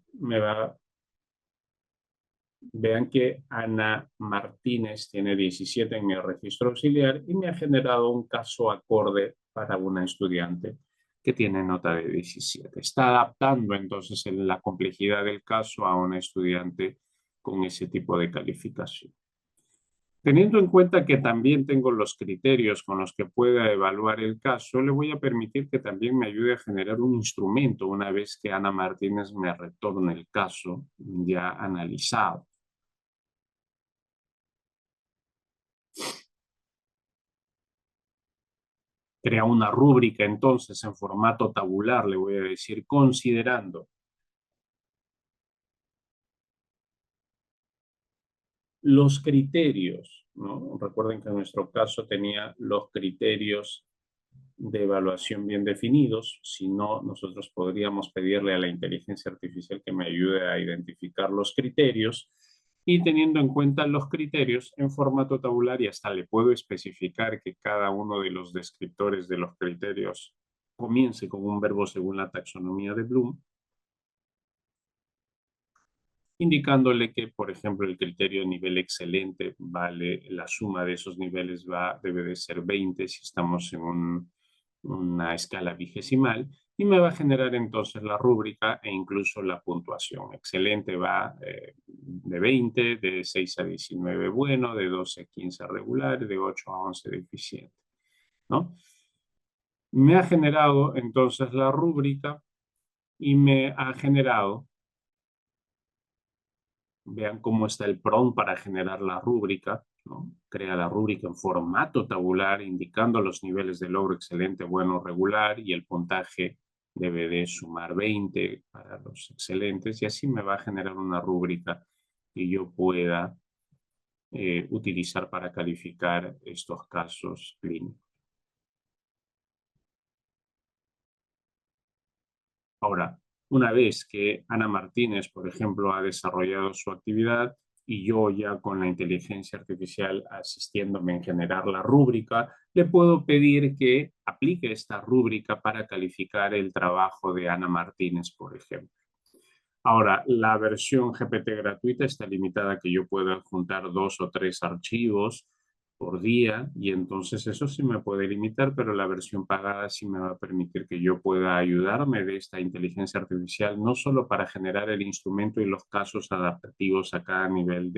vean que Ana Martínez tiene 17 en mi registro auxiliar y me ha generado un caso acorde para una estudiante que tiene nota de 17. Está adaptando entonces la complejidad del caso a una estudiante con ese tipo de calificación. Teniendo en cuenta que también tengo los criterios con los que pueda evaluar el caso, le voy a permitir que también me ayude a generar un instrumento una vez que Ana Martínez me retorne el caso ya analizado. Crea una rúbrica entonces en formato tabular, le voy a decir, considerando los criterios, ¿no? Recuerden que en nuestro caso tenía los criterios de evaluación bien definidos. Si no, nosotros podríamos pedirle a la inteligencia artificial que me ayude a identificar los criterios y teniendo en cuenta los criterios en formato tabular y hasta le puedo especificar que cada uno de los descriptores de los criterios comience con un verbo según la taxonomía de Bloom, indicándole que, por ejemplo, el criterio nivel excelente vale, la suma de esos niveles debe de ser 20 si estamos en una escala vigesimal, y me va a generar entonces la rúbrica e incluso la puntuación. Excelente va de 20, de 6 a 19 bueno, de 12 a 15 regular, de 8 a 11 deficiente, ¿no? Me ha generado entonces la rúbrica y me ha generado, vean cómo está el prompt para generar la rúbrica, ¿no? Crea la rúbrica en formato tabular, indicando los niveles de logro excelente, bueno, regular, y el puntaje debe de sumar 20 para los excelentes, y así me va a generar una rúbrica que yo pueda utilizar para calificar estos casos clínicos. Ahora, una vez que Ana Martínez, por ejemplo, ha desarrollado su actividad y yo ya con la inteligencia artificial asistiéndome en generar la rúbrica, le puedo pedir que aplique esta rúbrica para calificar el trabajo de Ana Martínez, por ejemplo. Ahora, la versión GPT gratuita está limitada a que yo pueda adjuntar 2 o 3 archivos por día y entonces eso sí me puede limitar, pero la versión pagada sí me va a permitir que yo pueda ayudarme de esta inteligencia artificial, no solo para generar el instrumento y los casos adaptativos a cada nivel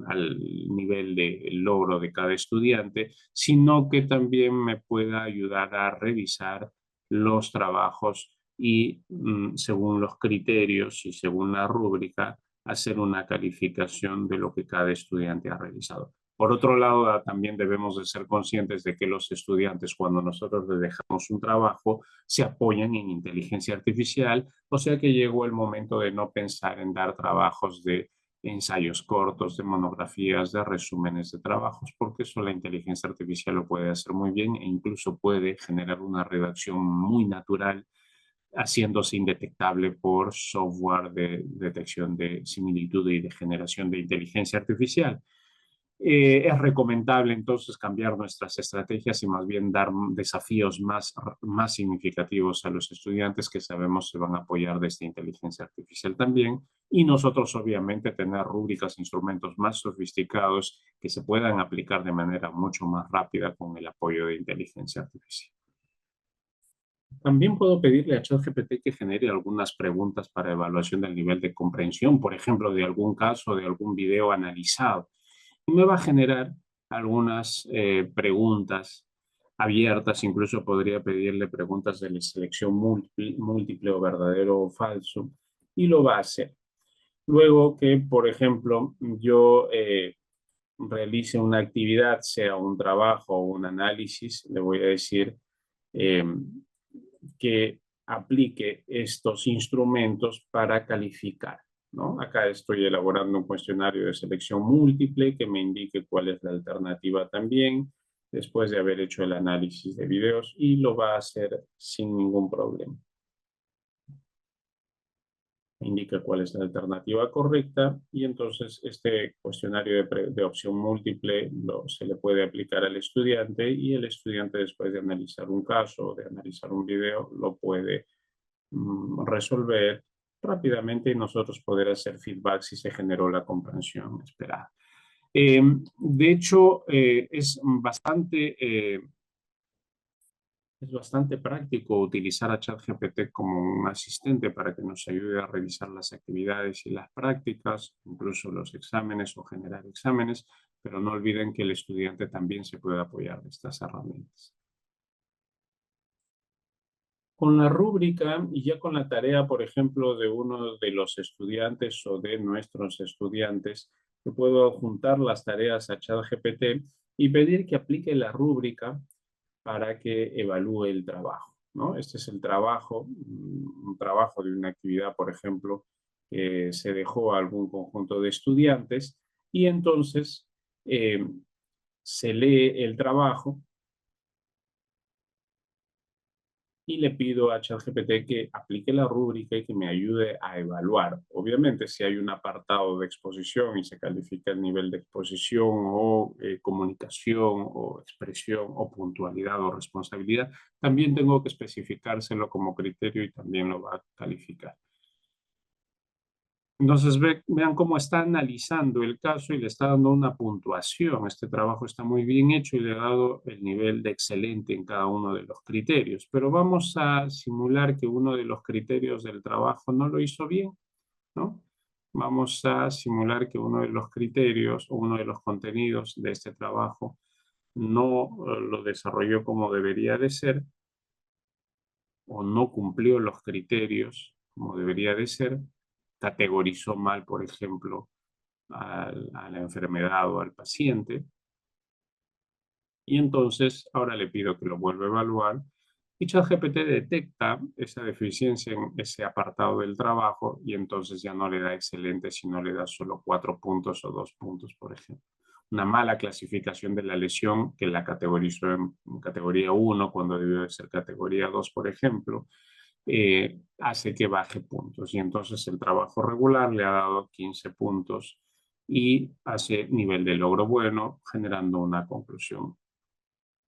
al nivel de logro de cada estudiante, sino que también me pueda ayudar a revisar los trabajos y según los criterios y según la rúbrica, hacer una calificación de lo que cada estudiante ha realizado. Por otro lado, también debemos de ser conscientes de que los estudiantes, cuando nosotros les dejamos un trabajo, se apoyan en inteligencia artificial, o sea que llegó el momento de no pensar en dar trabajos de ensayos cortos, de monografías, de resúmenes de trabajos, porque eso la inteligencia artificial lo puede hacer muy bien e incluso puede generar una redacción muy natural, haciéndose indetectable por software de detección de similitud y de generación de inteligencia artificial. Es recomendable entonces cambiar nuestras estrategias y más bien dar desafíos más significativos a los estudiantes que sabemos se van a apoyar de esta inteligencia artificial también, y nosotros obviamente tener rúbricas, instrumentos más sofisticados que se puedan aplicar de manera mucho más rápida con el apoyo de inteligencia artificial. También puedo pedirle a ChatGPT que genere algunas preguntas para evaluación del nivel de comprensión, por ejemplo, de algún caso, de algún video analizado. Y me va a generar algunas preguntas abiertas, incluso podría pedirle preguntas de la selección múltiple o verdadero o falso, y lo va a hacer. Luego que, por ejemplo, yo realice una actividad, sea un trabajo o un análisis, le voy a decir que aplique estos instrumentos para calificar, ¿no? Acá estoy elaborando un cuestionario de selección múltiple que me indique cuál es la alternativa también, después de haber hecho el análisis de videos, y lo va a hacer sin ningún problema. Indica cuál es la alternativa correcta y entonces este cuestionario de opción múltiple se le puede aplicar al estudiante y el estudiante, después de analizar un caso o de analizar un video, lo puede resolver rápidamente y nosotros poder hacer feedback si se generó la comprensión esperada. De hecho, es bastante práctico utilizar a ChatGPT como un asistente para que nos ayude a revisar las actividades y las prácticas, incluso los exámenes o generar exámenes, pero no olviden que el estudiante también se puede apoyar de estas herramientas. Con la rúbrica y ya con la tarea, por ejemplo, de uno de los estudiantes o de nuestros estudiantes, yo puedo adjuntar las tareas a ChatGPT y pedir que aplique la rúbrica para que evalúe el trabajo, ¿no? Este es el trabajo, un trabajo de una actividad, por ejemplo, que se dejó a algún conjunto de estudiantes y entonces se lee el trabajo y le pido a ChatGPT que aplique la rúbrica y que me ayude a evaluar. Obviamente, si hay un apartado de exposición y se califica el nivel de exposición o comunicación o expresión o puntualidad o responsabilidad, también tengo que especificárselo como criterio y también lo va a calificar. Entonces vean cómo está analizando el caso y le está dando una puntuación. Este trabajo está muy bien hecho y le ha dado el nivel de excelente en cada uno de los criterios. Pero vamos a simular que uno de los criterios del trabajo no lo hizo bien, ¿no? Vamos a simular que uno de los criterios o uno de los contenidos de este trabajo no lo desarrolló como debería de ser o no cumplió los criterios como debería de ser, categorizó mal, por ejemplo, a la enfermedad o al paciente. Y entonces ahora le pido que lo vuelva a evaluar y ChatGPT detecta esa deficiencia en ese apartado del trabajo y entonces ya no le da excelente, sino le da solo 4 puntos o 2 puntos, por ejemplo. Una mala clasificación de la lesión que la categorizó en categoría 1 cuando debió de ser categoría 2, por ejemplo, hace que baje puntos. Y entonces el trabajo regular le ha dado 15 puntos y hace nivel de logro bueno, generando una conclusión.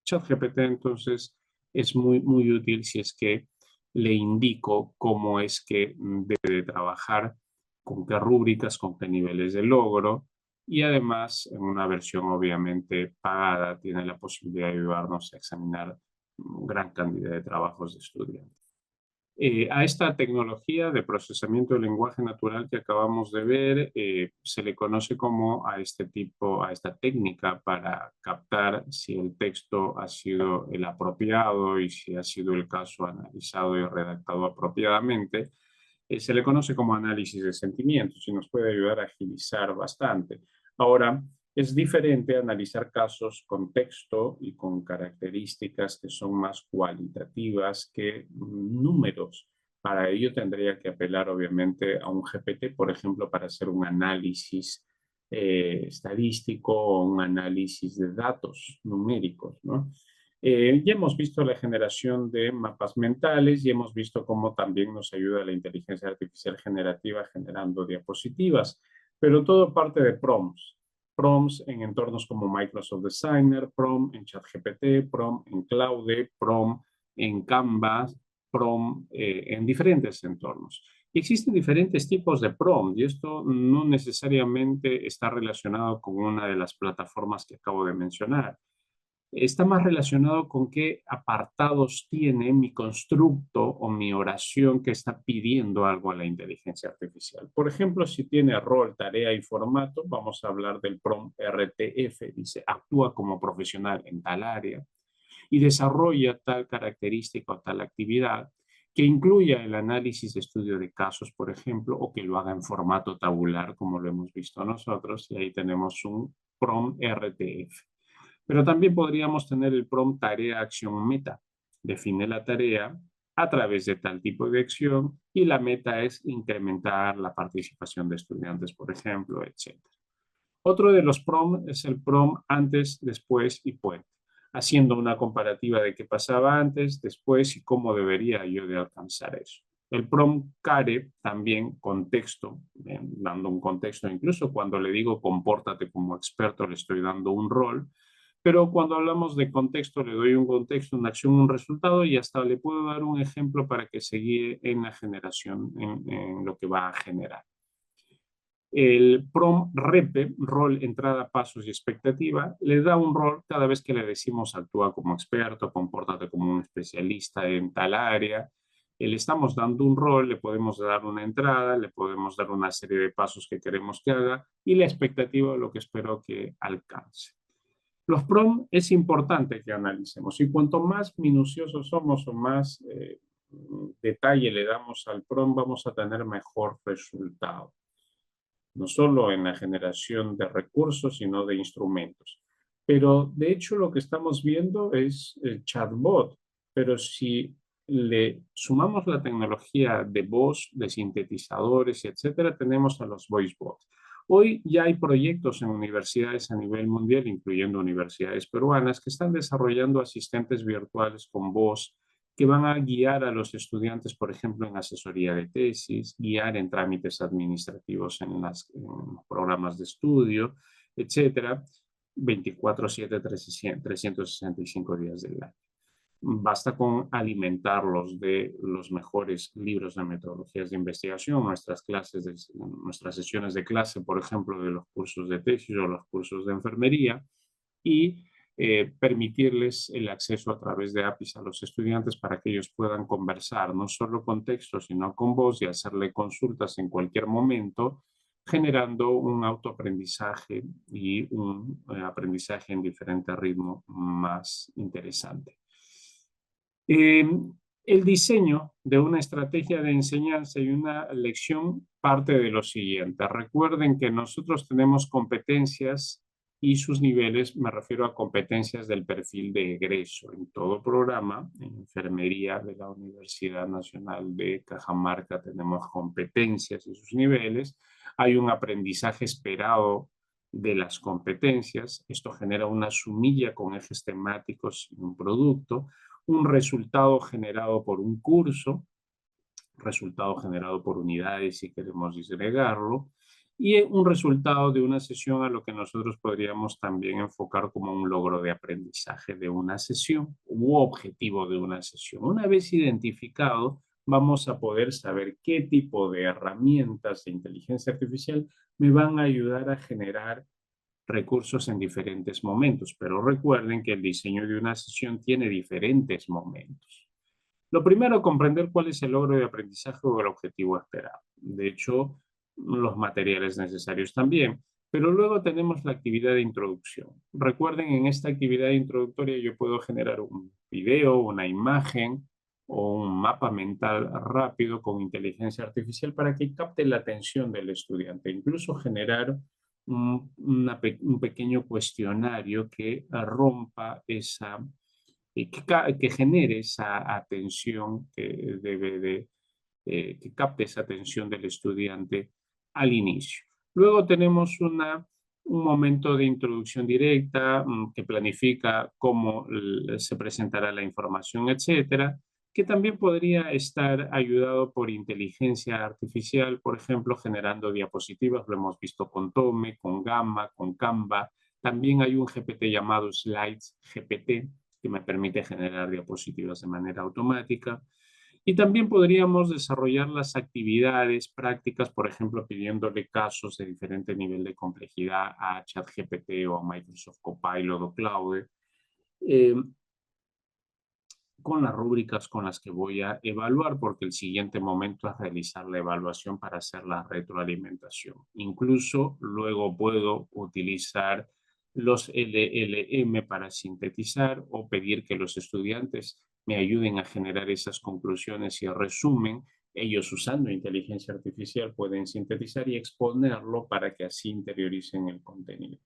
ChatGPT entonces es muy útil si es que le indico cómo es que debe de trabajar, con qué rúbricas, con qué niveles de logro, y además en una versión obviamente pagada tiene la posibilidad de ayudarnos a examinar gran cantidad de trabajos de estudiantes. A esta tecnología de procesamiento del lenguaje natural que acabamos de ver, se le conoce como a esta técnica para captar si el texto ha sido el apropiado y si ha sido el caso analizado y redactado apropiadamente. Se le conoce como análisis de sentimientos y nos puede ayudar a agilizar bastante. Ahora, es diferente analizar casos con texto y con características que son más cualitativas que números. Para ello tendría que apelar obviamente a un GPT, por ejemplo, para hacer un análisis estadístico o un análisis de datos numéricos, ¿no? Ya hemos visto la generación de mapas mentales y hemos visto cómo también nos ayuda la inteligencia artificial generativa generando diapositivas, pero todo parte de prompts. Prompts en entornos como Microsoft Designer, prompt en ChatGPT, prompt en Claude, prompt en Canva, prompt en diferentes entornos. Y existen diferentes tipos de prompt y esto no necesariamente está relacionado con una de las plataformas que acabo de mencionar. Está más relacionado con qué apartados tiene mi constructo o mi oración que está pidiendo algo a la inteligencia artificial. Por ejemplo, si tiene rol, tarea y formato, vamos a hablar del prompt RTF. Dice, actúa como profesional en tal área y desarrolla tal característica o tal actividad. que incluya el análisis de estudio de casos, por ejemplo, o que lo haga en formato tabular, como lo hemos visto nosotros, y ahí tenemos un prompt RTF. Pero también podríamos tener el prompt tarea acción meta. Define la tarea a través de tal tipo de acción y la meta es incrementar la participación de estudiantes, por ejemplo, etc. Otro de los prompts es el prompt antes, después y puente, haciendo una comparativa de qué pasaba antes, después y cómo debería yo de alcanzar eso. El prompt care también contexto, dando un contexto, incluso cuando le digo compórtate como experto, le estoy dando un rol, pero cuando hablamos de contexto le doy un contexto, una acción, un resultado y hasta le puedo dar un ejemplo para que se guíe en la generación, en lo que va a generar. El prompt repe, rol, entrada, pasos y expectativa, le da un rol cada vez que le decimos actúa como experto, compórtate como un especialista en tal área. Le estamos dando un rol, le podemos dar una entrada, le podemos dar una serie de pasos que queremos que haga y la expectativa, lo que espero que alcance. Los prompts es importante que analicemos y cuanto más minuciosos somos o más detalle le damos al prompt, vamos a tener mejor resultado. No solo en la generación de recursos, sino de instrumentos. Pero de hecho lo que estamos viendo es el chatbot, pero si le sumamos la tecnología de voz, de sintetizadores, etcétera, tenemos a los voice bots. Hoy ya hay proyectos en universidades a nivel mundial, incluyendo universidades peruanas, que están desarrollando asistentes virtuales con voz que van a guiar a los estudiantes, por ejemplo, en asesoría de tesis, guiar en trámites administrativos en los programas de estudio, etcétera, 24/7, 365 días del año. Basta con alimentarlos de los mejores libros de metodologías de investigación, nuestras sesiones de clase, por ejemplo, de los cursos de tesis o los cursos de enfermería, y permitirles el acceso a través de APIs a los estudiantes para que ellos puedan conversar no solo con texto, sino con voz y hacerle consultas en cualquier momento, generando un autoaprendizaje y un aprendizaje en diferente ritmo más interesante. El diseño de una estrategia de enseñanza y una lección parte de lo siguiente. Recuerden que nosotros tenemos competencias y sus niveles, me refiero a competencias del perfil de egreso. En todo programa, en enfermería de la Universidad Nacional de Cajamarca tenemos competencias y sus niveles. Hay un aprendizaje esperado de las competencias. Esto genera una sumilla con ejes temáticos y un producto. Un resultado generado por un curso, resultado generado por unidades si queremos disgregarlo, y un resultado de una sesión a lo que nosotros podríamos también enfocar como un logro de aprendizaje de una sesión u objetivo de una sesión. Una vez identificado, vamos a poder saber qué tipo de herramientas de inteligencia artificial me van a ayudar a generar recursos en diferentes momentos, pero recuerden que el diseño de una sesión tiene diferentes momentos. Lo primero, comprender cuál es el logro de aprendizaje o el objetivo esperado. De hecho, los materiales necesarios también. Pero luego tenemos la actividad de introducción. Recuerden, en esta actividad introductoria yo puedo generar un video, una imagen o un mapa mental rápido con inteligencia artificial para que capte la atención del estudiante. Incluso generar un pequeño cuestionario que rompa esa, que genere esa atención que debe de, que capte esa atención del estudiante al inicio. Luego tenemos un momento de introducción directa que planifica cómo se presentará la información, etcétera, que también podría estar ayudado por inteligencia artificial, por ejemplo, generando diapositivas, lo hemos visto con Tome, con Gamma, con Canva. También hay un GPT llamado Slides GPT, que me permite generar diapositivas de manera automática. Y también podríamos desarrollar las actividades prácticas, por ejemplo, pidiéndole casos de diferente nivel de complejidad a ChatGPT o a Microsoft Copilot o Claude, con las rúbricas con las que voy a evaluar, porque el siguiente momento es realizar la evaluación para hacer la retroalimentación. Incluso luego puedo utilizar los LLM para sintetizar o pedir que los estudiantes me ayuden a generar esas conclusiones y resumen. Ellos, usando inteligencia artificial, pueden sintetizar y exponerlo para que así interioricen el contenido.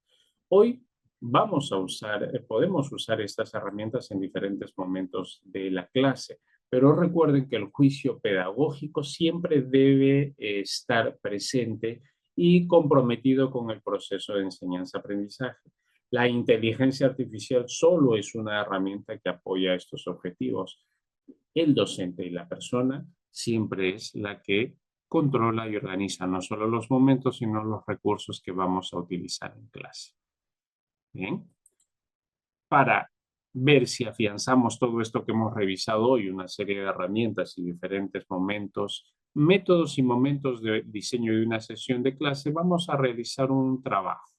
Hoy podemos usar estas herramientas en diferentes momentos de la clase, pero recuerden que el juicio pedagógico siempre debe estar presente y comprometido con el proceso de enseñanza-aprendizaje. La inteligencia artificial solo es una herramienta que apoya estos objetivos. El docente y la persona siempre es la que controla y organiza no solo los momentos, sino los recursos que vamos a utilizar en clase. Bien. Para ver si afianzamos todo esto que hemos revisado hoy, una serie de herramientas y diferentes momentos, métodos y momentos de diseño de una sesión de clase, vamos a realizar un trabajo.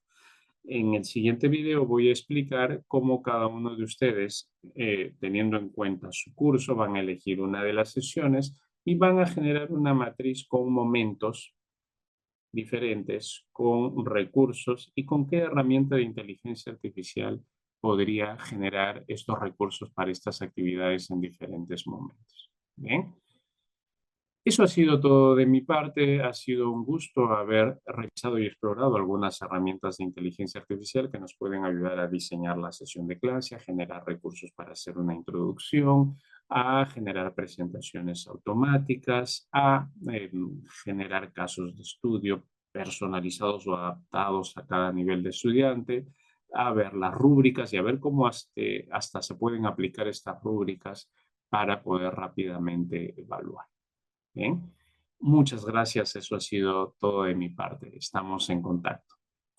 En el siguiente video voy a explicar cómo cada uno de ustedes, teniendo en cuenta su curso, van a elegir una de las sesiones y van a generar una matriz con momentos diferentes, con recursos y con qué herramienta de inteligencia artificial podría generar estos recursos para estas actividades en diferentes momentos. Bien. Eso ha sido todo de mi parte. Ha sido un gusto haber revisado y explorado algunas herramientas de inteligencia artificial que nos pueden ayudar a diseñar la sesión de clase, a generar recursos para hacer una introducción, a generar presentaciones automáticas, a generar casos de estudio personalizados o adaptados a cada nivel de estudiante, a ver las rúbricas y a ver cómo hasta se pueden aplicar estas rúbricas para poder rápidamente evaluar. Bien, muchas gracias. Eso ha sido todo de mi parte. Estamos en contacto.